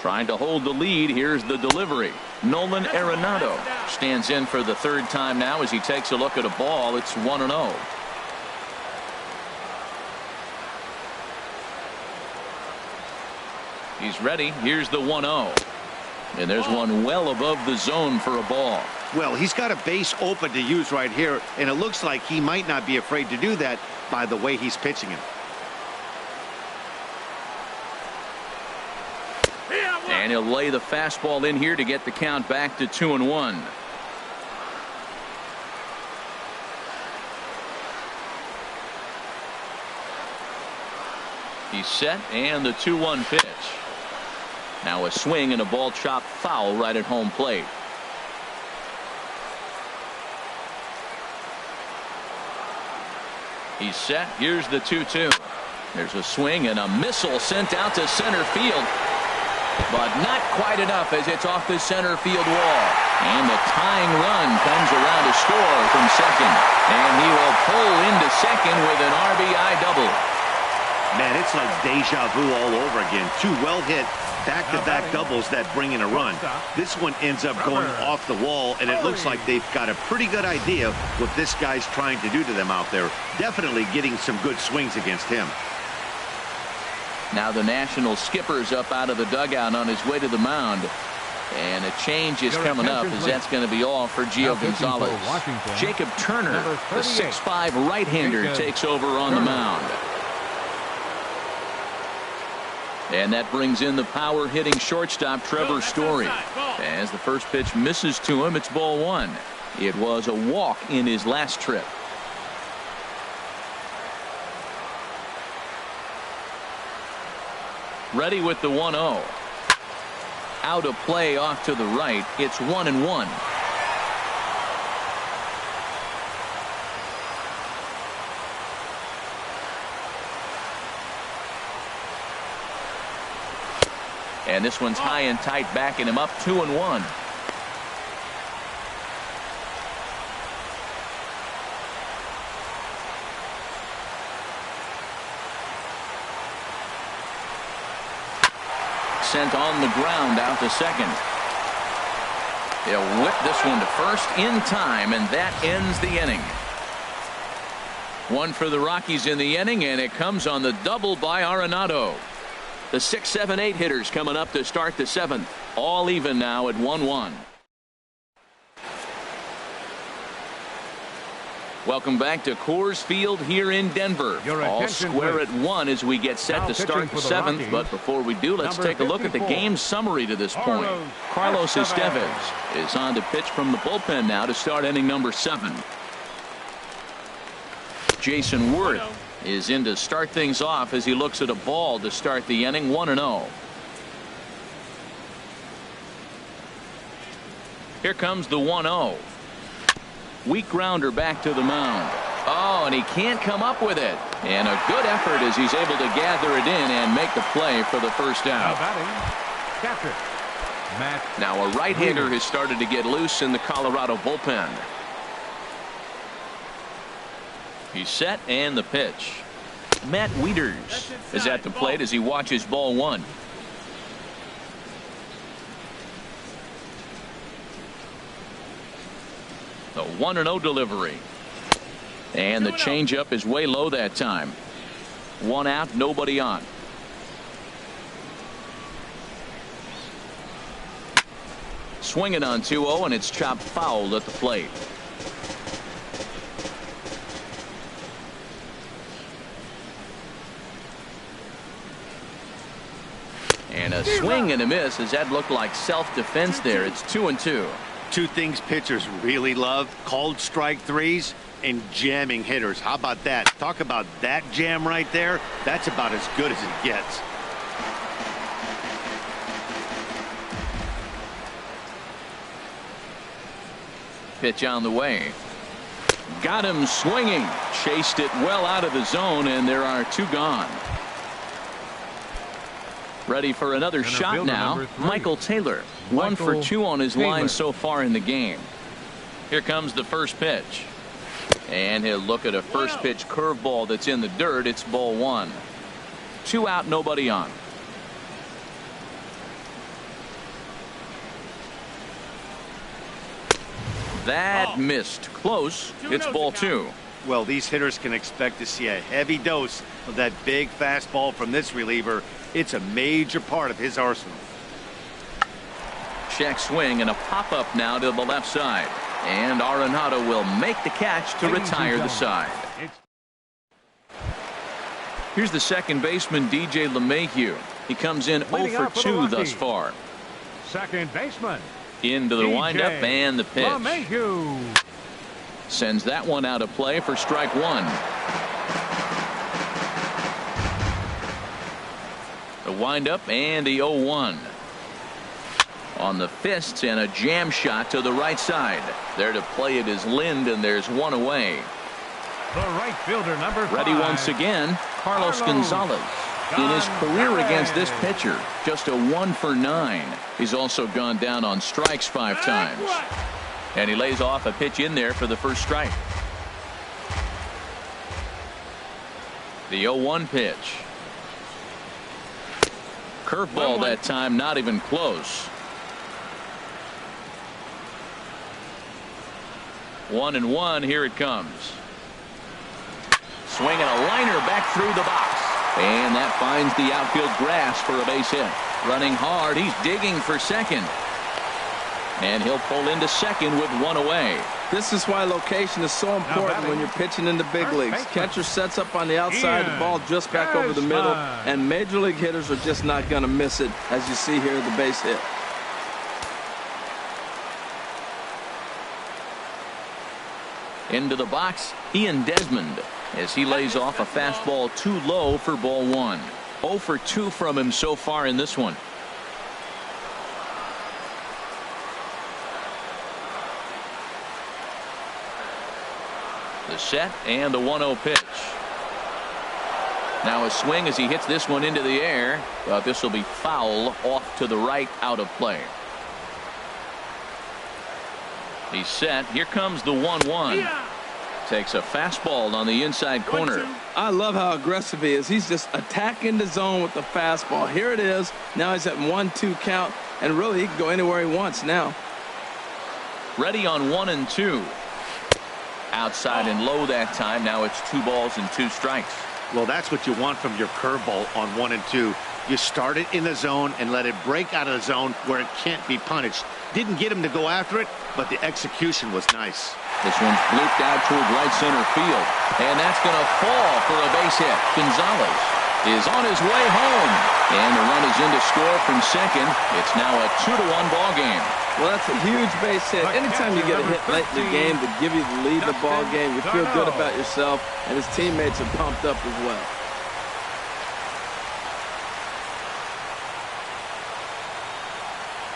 Trying to hold the lead. Here's the delivery. Nolan Arenado stands in for the 3rd time now as he takes a look at a ball. It's 1-0. He's ready. Here's the 1-0. And there's one well above the zone for a ball. Well, he's got a base open to use right here, and it looks like he might not be afraid to do that by the way he's pitching him. And he'll lay the fastball in here to get the count back to 2-1. He's set, and the 2-1 pitch. Now a swing and a ball chopped foul right at home plate. He's set. Here's the 2-2. There's a swing and a missile sent out to center field. But not quite enough as it's off the center field wall. And the tying run comes around to score from second. And he will pull into second with an RBI double. Man, it's like deja vu all over again. 2 well-hit back-to-back doubles that bring in a run. This one ends up going off the wall, and it looks like they've got a pretty good idea what this guy's trying to do to them out there. Definitely getting some good swings against him. Now the National skipper's up out of the dugout on his way to the mound. And a change is coming up, as that's going to be all for Gio Gonzalez. Jacob Turner, the 6'5" right-hander, takes over on the mound. And that brings in the power-hitting shortstop Trevor Story. As the first pitch misses to him, it's ball one. It was a walk in his last trip. Ready with the 1-0. Out of play off to the right. It's 1-1. And this one's high and tight, backing him up 2-1. Sent on the ground out to second. He'll whip this one to first in time, and that ends the inning. One for the Rockies in the inning, and it comes on the double by Arenado. The 6, 7, 8 hitters coming up to start the seventh. All even now at 1-1. Welcome back to Coors Field here in Denver. All square at 1 as we get set to start the seventh. But before we do, let's take a look at the game summary to this point. Carlos Estevez is on to pitch from the bullpen now to start inning number 7. Jason Worth is in to start things off as he looks at a ball to start the inning. 1-0. Here comes the 1-0. Weak grounder back to the mound. Oh, and he can't come up with it. And a good effort as he's able to gather it in and make the play for the first out. Now a right-hander has started to get loose in the Colorado bullpen. He's set, and the pitch. Matt Wieters is at the plate as he watches ball one. The 1-0 delivery. And the changeup is way low that time. One out, nobody on. Swinging on 2-0, and it's chopped foul at the plate. And a swing and a miss, as that looked like self-defense there. It's 2-2. Two things pitchers really love: called strike threes and jamming hitters. How about that? Talk about that jam right there. That's about as good as it gets. Pitch on the way. Got him swinging. Chased it well out of the zone, and there are two gone. Ready for another shot now. Michael Taylor. 1 for 2 on his line so far in the game. Here comes the first pitch. And he'll look at a first pitch curveball that's in the dirt. It's ball one. 2 out, nobody on. That missed. Close. It's ball 2. Well, these hitters can expect to see a heavy dose of that big fastball from this reliever. It's a major part of his arsenal. Check swing and a pop-up now to the left side. And Arenado will make the catch to retire the side. Here's the second baseman, DJ LeMahieu. He comes in 0 for 2 thus far. Second baseman. Into the windup and the pitch. LeMahieu. Sends that one out of play for strike one. The windup and the 0-1. On the fists and a jam shot to the right side. There to play it is Lind, and there's one away. The right fielder, number 5. Ready once again, Carlos Gonzalez. In his career against this pitcher, just a 1 for 9. He's also gone down on strikes 5 times. And he lays off a pitch in there for the first strike. The 0-1 pitch. Curveball that time, not even close. 1-1, here it comes. Swinging a liner back through the box. And that finds the outfield grass for a base hit. Running hard, he's digging for second. And he'll pull into second with one away. This is why location is so important when you're pitching in the big leagues. Catcher sets up on the outside, the ball just back over the middle, and major league hitters are just not going to miss it, as you see here, the base hit. Into the box, Ian Desmond, as he lays off a fastball too low for ball one. 0 for 2 from him so far in this one. The set and the 1-0 pitch. Now a swing as he hits this one into the air, but this will be foul off to the right, out of play. He's set. Here comes the 1-1. Takes a fastball on the inside corner. I love how aggressive he is. He's just attacking the zone with the fastball. Here it is. Now he's at 1-2 count, and really he can go anywhere he wants now. Ready on 1-2. Outside and low that time. Now it's 2 balls and 2 strikes. Well, that's what you want from your curveball on 1-2. You start it in the zone and let it break out of the zone where it can't be punished. Didn't get him to go after it, but the execution was nice. This one's blooped out toward right center field, and that's going to fall for a base hit. Gonzalez is on his way home, and the run is in to score from second. It's now a 2-1 ball game. Well, that's a huge base hit. Anytime you get a hit late in the game to give you the lead in the ball game, you feel good about yourself, and his teammates are pumped up as well.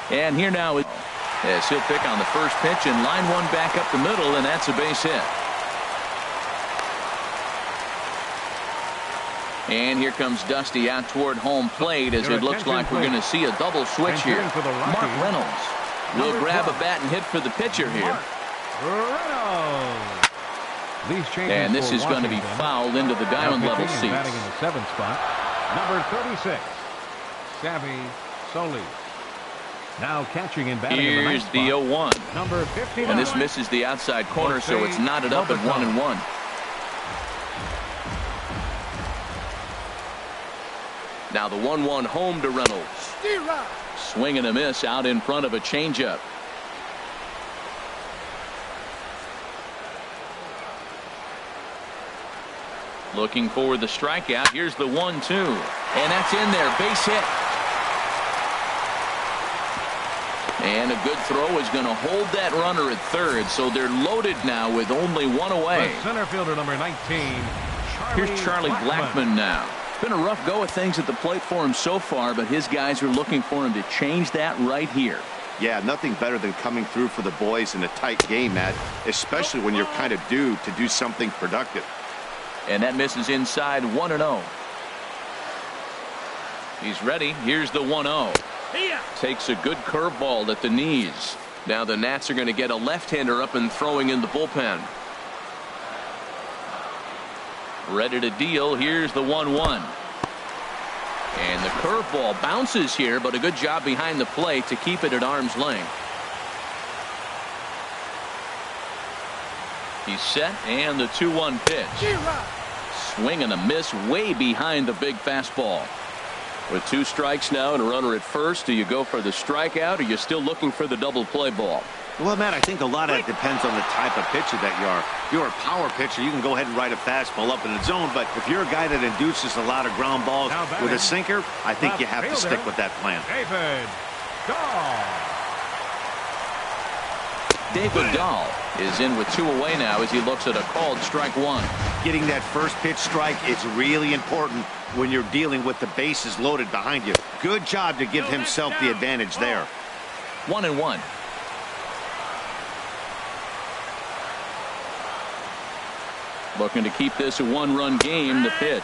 And here now is as he'll pick on the first pitch and line one back up the middle, and that's a base hit. And here comes Dusty out toward home plate as it looks like we're going to see a double switch here. Mark Reynolds will grab a bat and hit for the pitcher here. And this is going to be fouled into the diamond level seats. Batting in the 7th spot, number 36, Savvy Solis. Now catching and batting in the 9th spot. Here's the 0-1. Number 59. And this misses the outside corner, so it's knotted up at 1-1. Now the 1-1 home to Reynolds. Swing and a miss out in front of a changeup. Looking for the strikeout. Here's the 1-2. And that's in there. Base hit. And a good throw is going to hold that runner at third, so they're loaded now with only one away. The center fielder number 19. Here's Charlie Blackmon now. Been a rough go of things at the plate for him so far, but his guys are looking for him to change that right here. Yeah, nothing better than coming through for the boys in a tight game, Matt, especially when you're kind of due to do something productive. And that misses inside 1-0. He's ready. Here's the 1-0. Takes a good curveball at the knees. Now the Nats are going to get a left-hander up and throwing in the bullpen. Ready to deal. Here's the 1-1. And the curveball bounces here, but a good job behind the plate to keep it at arm's length. He's set, and the 2-1 pitch. Swing and a miss way behind the big fastball. With 2 strikes now and a runner at first, do you go for the strikeout, or are you still looking for the double play ball? Well, Matt, I think a lot of it depends on the type of pitcher that you are. If you're a power pitcher, you can go ahead and ride a fastball up in the zone, but if you're a guy that induces a lot of ground balls with a sinker, I think you have to stick with that plan. David Dahl is in with 2 away now as he looks at a called strike 1. Getting that first pitch strike is really important when you're dealing with the bases loaded behind you. Good job to give himself the advantage there. 1-1. Looking to keep this a 1-run game. The pitch.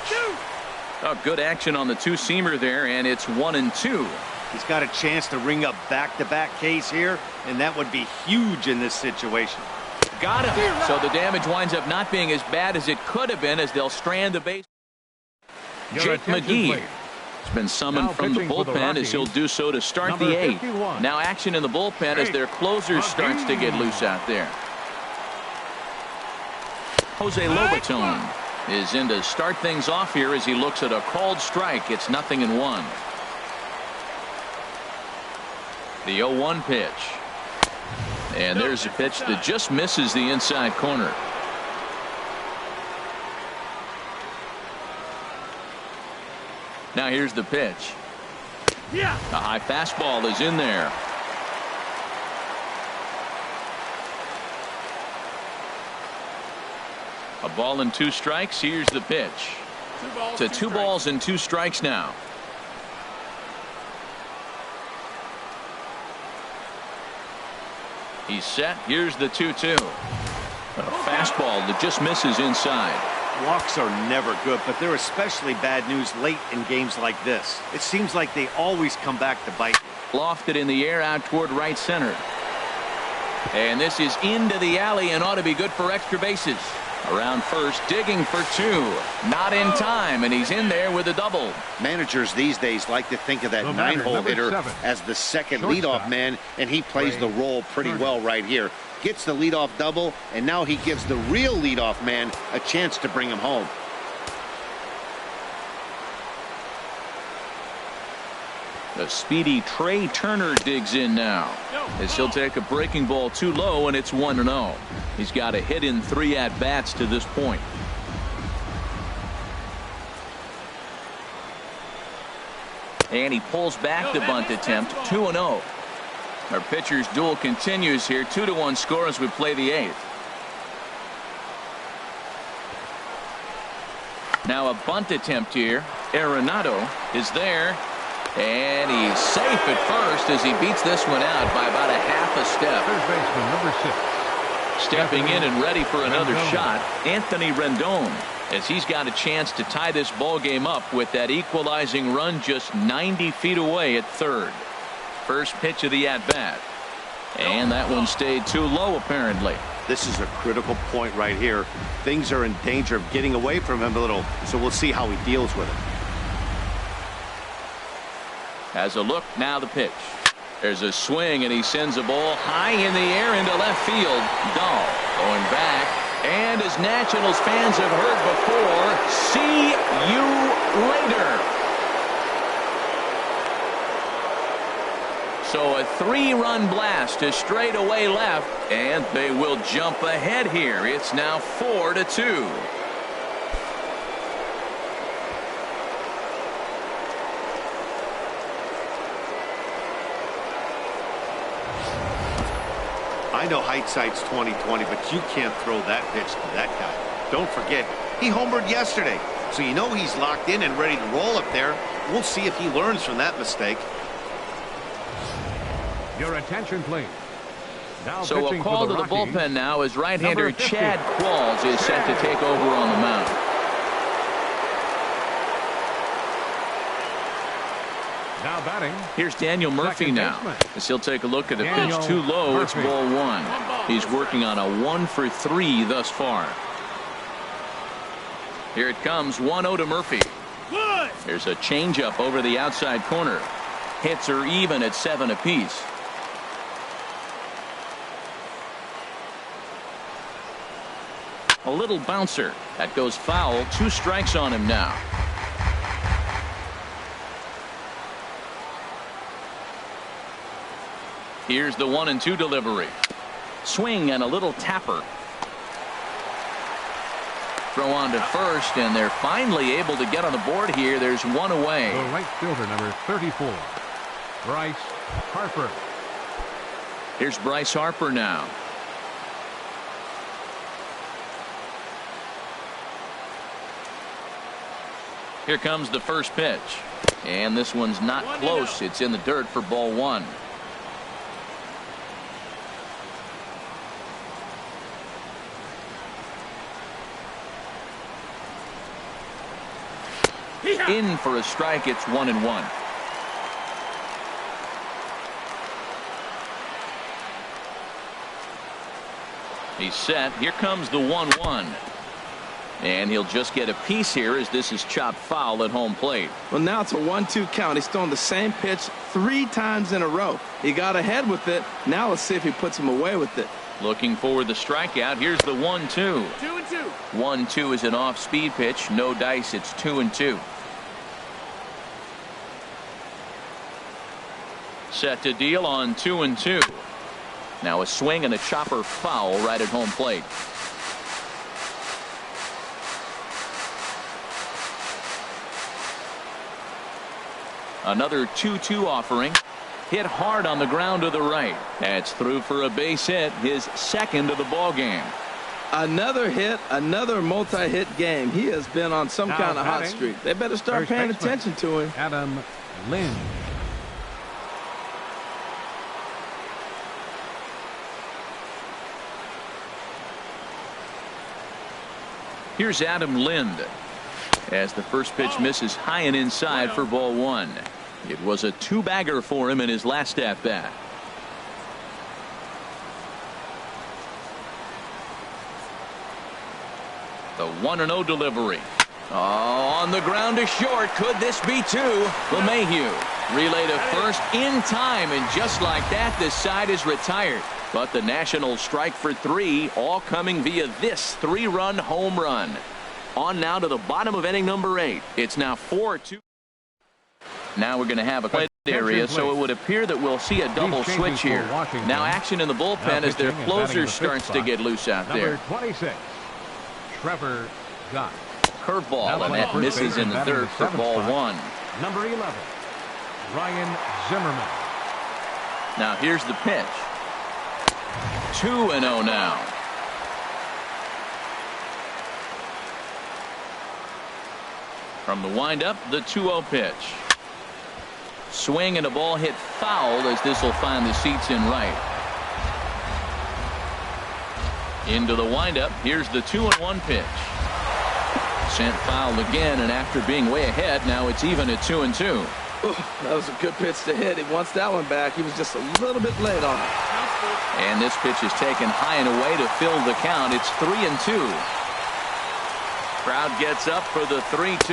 Oh, good action on the 2-seamer there, and it's 1-2. He's got a chance to ring up back-to-back Ks here, and that would be huge in this situation. Got him. So the damage winds up not being as bad as it could have been as they'll strand the base. Jake McGee has been summoned from the bullpen as he'll do so to start the 8th. Now action in the bullpen as their closer starts to get loose out there. Jose Lobaton is in to start things off here as he looks at a called strike. It's 0-1. The 0-1 pitch. And there's a pitch that just misses the inside corner. Now here's the pitch. Yeah. A high fastball is in there. A ball and 2 strikes. Here's the pitch. To 2 balls and 2 strikes now. He's set. Here's the 2-2. A fastball that just misses inside. Walks are never good, but they're especially bad news late in games like this. It seems like they always come back to bite. Lofted in the air out toward right center. And this is into the alley and ought to be good for extra bases. Around first, digging for 2. Not in time, and he's in there with a double. Managers these days like to think of that 9-hole hitter as the second leadoff man, and he plays the role pretty well right here. Gets the leadoff double, and now he gives the real leadoff man a chance to bring him home. The speedy Trey Turner digs in now as he'll take a breaking ball too low, and it's 1-0. He's got a hit in 3 at-bats to this point. And he pulls back the bunt attempt. 2-0. Our pitcher's duel continues here. 2-1 score as we play the 8th. Now a bunt attempt here. Arenado is there. And he's safe at first as he beats this one out by about a half a step. Third baseman, number 6. Stepping in and ready for another shot, Anthony Rendon, as he's got a chance to tie this ball game up with that equalizing run just 90 feet away at third. First pitch of the at-bat. And that one stayed too low, apparently. This is a critical point right here. Things are in danger of getting away from him a little, so we'll see how he deals with it. Has a look, now the pitch. There's a swing, and he sends a ball high in the air into left field. Dahl going back, and as Nationals fans have heard before, see you later. So a 3-run blast to straightaway left, and they will jump ahead here. It's now 4-2. I know hindsight's 20/20, but you can't throw that pitch to that guy. Don't forget, he homered yesterday, so you know he's locked in and ready to roll up there. We'll see if he learns from that mistake. Your attention, please. Now so a call to the bullpen now as right-hander Chad Qualls is set to take over on the mound. Now batting. Here's Daniel Murphy now as he'll take a look at a pitch too low. It's ball 1. He's working on a 1-for-3 thus far. Here it comes. 1-0 to Murphy. There's a changeup over the outside corner. Hits are even at 7 apiece. A little bouncer that goes foul. 2 strikes on him now. Here's the 1-2 delivery. Swing and a little tapper. Throw on to first, and they're finally able to get on the board here. There's 1 away. The right fielder, number 34, Bryce Harper. Here's Bryce Harper now. Here comes the first pitch. And this one's not close. It's in the dirt for ball 1. In for a strike. It's 1-1. He's set. Here comes the 1-1. And he'll just get a piece here as this is chopped foul at home plate. Well, now it's a 1-2 count. He's thrown the same pitch 3 times in a row. He got ahead with it. Now let's see if he puts him away with it. Looking for the strikeout. Here's the 1-2. 2-2. 1-2 is an off-speed pitch. No dice. It's 2-2. Set to deal on 2-2. Now a swing and a chopper foul right at home plate. Another 2-2 offering. Hit hard on the ground to the right. That's through for a base hit, his second of the ball game. Another hit, another multi-hit game. He has been on some kind of hot streak. They better start paying attention to him. Adam Lind. Here's Adam Lind as the first pitch misses high and inside for ball one. It was a two-bagger for him in his last at-bat. The 1-0 delivery. Oh, on the ground to short. Could this be two? LeMahieu relay to first in time, and just like that, the side is retired. But the Nationals strike for three, all coming via this three-run home run. On now to the bottom of inning number 8. It's now 4-2. Now we're going to have a play area, so it would appear that we'll see a double switch here. Now action in the bullpen as their closer starts to get loose out there. Number 26, Trevor Gott. Curveball, and that misses in the third for ball one. Number 11, Ryan Zimmerman. Now here's the pitch. 2-0 now. From the windup, the 2-0 pitch. Swing and a ball hit foul as this will find the seats in right. Into the windup. Here's the 2-1 pitch. Sent foul again, and after being way ahead, now it's even at 2-2. That was a good pitch to hit. He wants that one back. He was just a little bit late on it. And this pitch is taken high and away to fill the count. It's 3-2. Crowd gets up for the 3-2.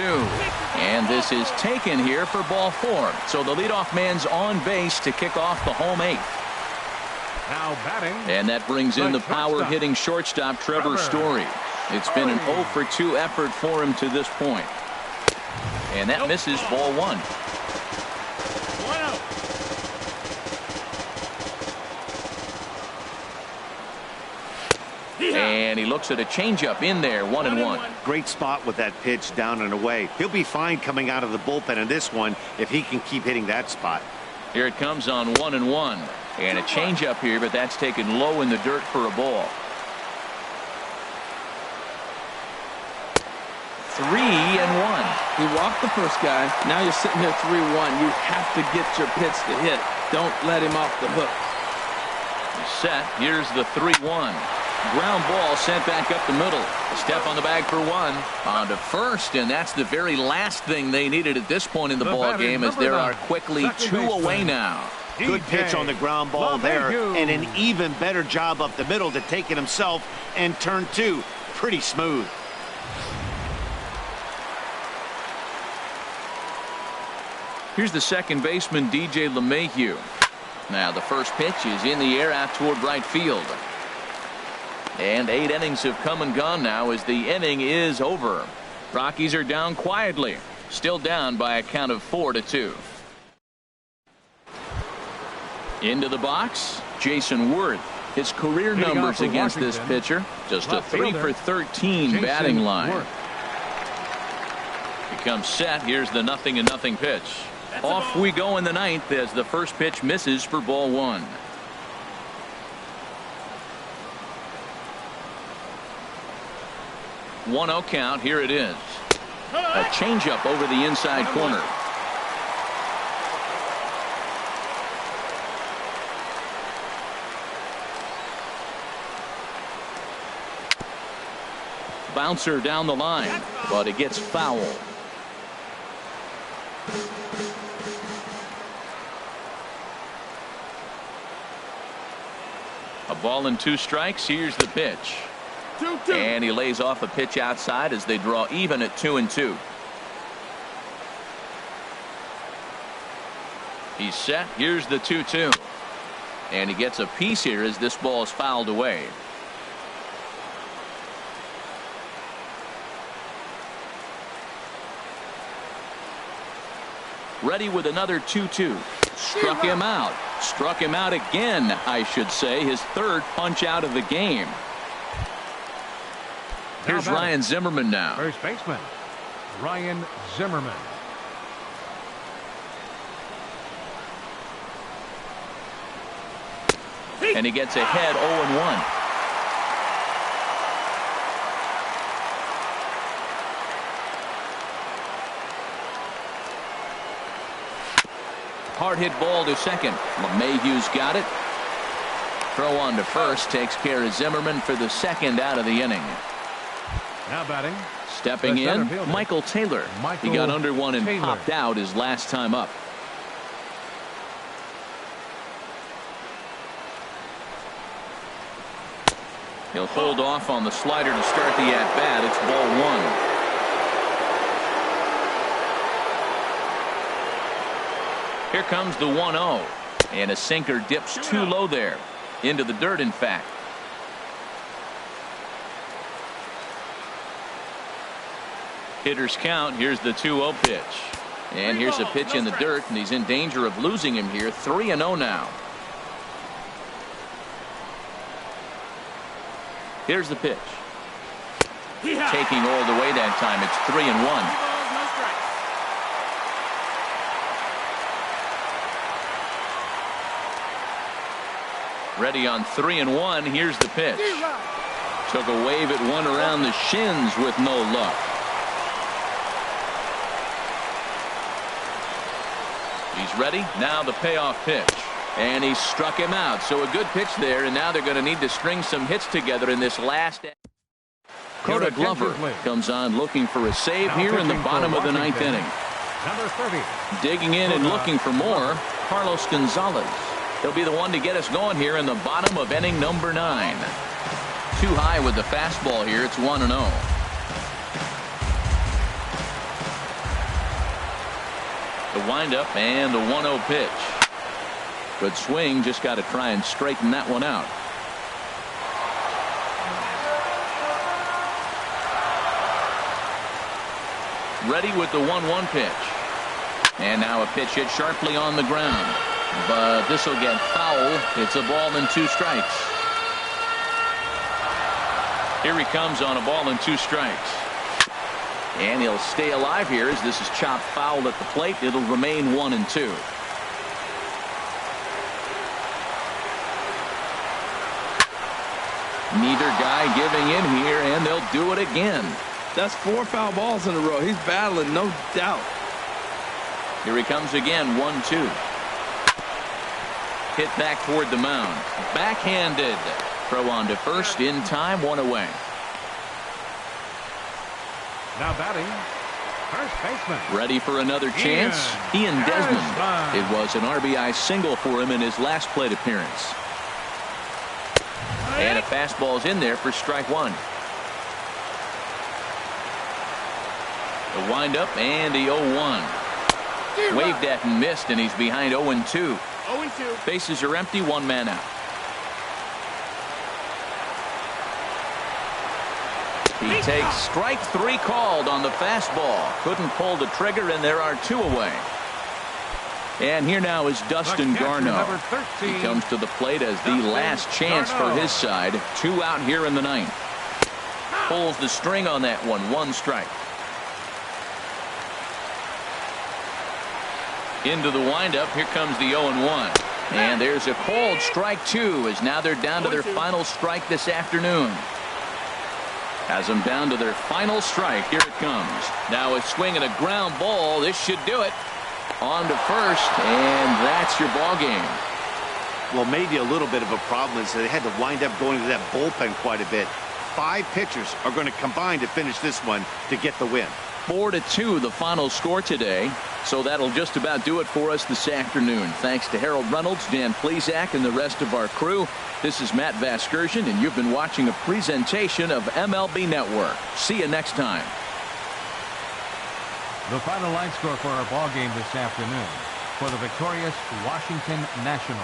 And this is taken here for ball 4. So the leadoff man's on base to kick off the home 8th. Now batting. And that brings in the power-hitting shortstop Trevor Story. It's been an 0-for-2 effort for him to this point. And that misses ball 1. And he looks at a changeup in there, 1-1. Great spot with that pitch down and away. He'll be fine coming out of the bullpen in this one if he can keep hitting that spot. Here it comes on 1-1. And a changeup here, but that's taken low in the dirt for a ball. 3-1. He walked the first guy. Now you're sitting here 3-1. You have to get your pitch to hit. Don't let him off the hook. Set. Here's the 3-1. Ground ball sent back up the middle. A step on the bag for 1. On to first, and that's the very last thing they needed at this point in the ball game, as there are quickly 2 away now. Good pitch on the ground ball there, and an even better job up the middle to take it himself and turn 2. Pretty smooth. Here's the second baseman, DJ LeMahieu. Now the first pitch is in the air out toward right field. And 8 innings have come and gone now as the inning is over. Rockies are down quietly. Still down by a count of 4-2. Into the box, Jason Worth. His career numbers against this pitcher, just a 3-for-13 batting line. Becomes set. Here's the 0-0 pitch. Off we go in the 9th as the first pitch misses for ball 1. One-0 count. Here it is. A changeup over the inside corner. Bouncer down the line, but it gets foul. A ball and 2 strikes. Here's the pitch. 2-2. And he lays off a pitch outside as they draw even at 2-2. He's set. Here's the 2-2. And he gets a piece here as this ball is fouled away. Ready with another 2-2. Struck him out. Struck him out again, I should say. His third punch out of the game. Here's Ryan Zimmerman now. First baseman, Ryan Zimmerman. And he gets ahead 0-1. Hard hit ball to second. LeMahieu's got it. Throw on to first takes care of Zimmerman for the second out of the inning. Now batting. Stepping in, Michael Taylor. He got under one and popped out his last time up. He'll hold off on the slider to start the at-bat. It's ball one. Here comes the 1-0. And a sinker dips too low there. Into the dirt, in fact. Hitters count. Here's the 2-0 pitch. And here's a pitch in the dirt, and he's in danger of losing him here. 3-0 now. Here's the pitch. Taking all the way that time. It's 3-1. Ready on 3-1. Here's the pitch. Took a wave at one around the shins with no luck. He's ready. Now the payoff pitch. And he struck him out. So a good pitch there, and now they're going to need to string some hits together in this last. Coda Glover comes on looking for a save here in the bottom of the ninth inning. Number 30. Digging in and looking for more, Carlos Gonzalez. He'll be the one to get us going here in the bottom of inning number 9. Too high with the fastball here. It's 1-0. The windup and the 1-0 pitch. Good swing. Just got to try and straighten that one out. Ready with the 1-1 pitch. And now a pitch hit sharply on the ground. But this will get foul. It's a ball and 2 strikes. Here he comes on a ball and 2 strikes. And he'll stay alive here as this is chopped foul at the plate. It'll remain 1-2. Neither guy giving in here, and they'll do it again. That's 4 foul balls in a row. He's battling, no doubt. Here he comes again, 1-2. Hit back toward the mound. Backhanded. Throw on to first in time, 1 away. Now batting, first baseman. Ready for another chance. Ian Desmond. It was an RBI single for him in his last plate appearance. And a fastball's in there for strike 1. The windup and the 0-1. Waved at and missed, and he's behind 0-2. 0-2. Bases are empty, 1 man out. He takes strike 3 called on the fastball. Couldn't pull the trigger, and there are 2 away. And here now is Dustin Garneau. He comes to the plate as the last chance for his side. 2 out here in the 9th. Pulls the string on that one. 1 strike. Into the windup. Here comes the 0-1. And there's a called strike 2 as now they're down to their final strike this afternoon. Has them down to their final strike. Here it comes. Now a swing and a ground ball. This should do it. On to first, and that's your ball game. Well, maybe a little bit of a problem is that they had to wind up going to that bullpen quite a bit. 5 pitchers are going to combine to finish this one to get the win. 4-2 the final score today. So that'll just about do it for us this afternoon. Thanks to Harold Reynolds, Dan Plesac, and the rest of our crew. This is Matt Vasgersian, and you've been watching a presentation of MLB Network. See you next time. The final line score for our ball game this afternoon for the victorious Washington Nationals.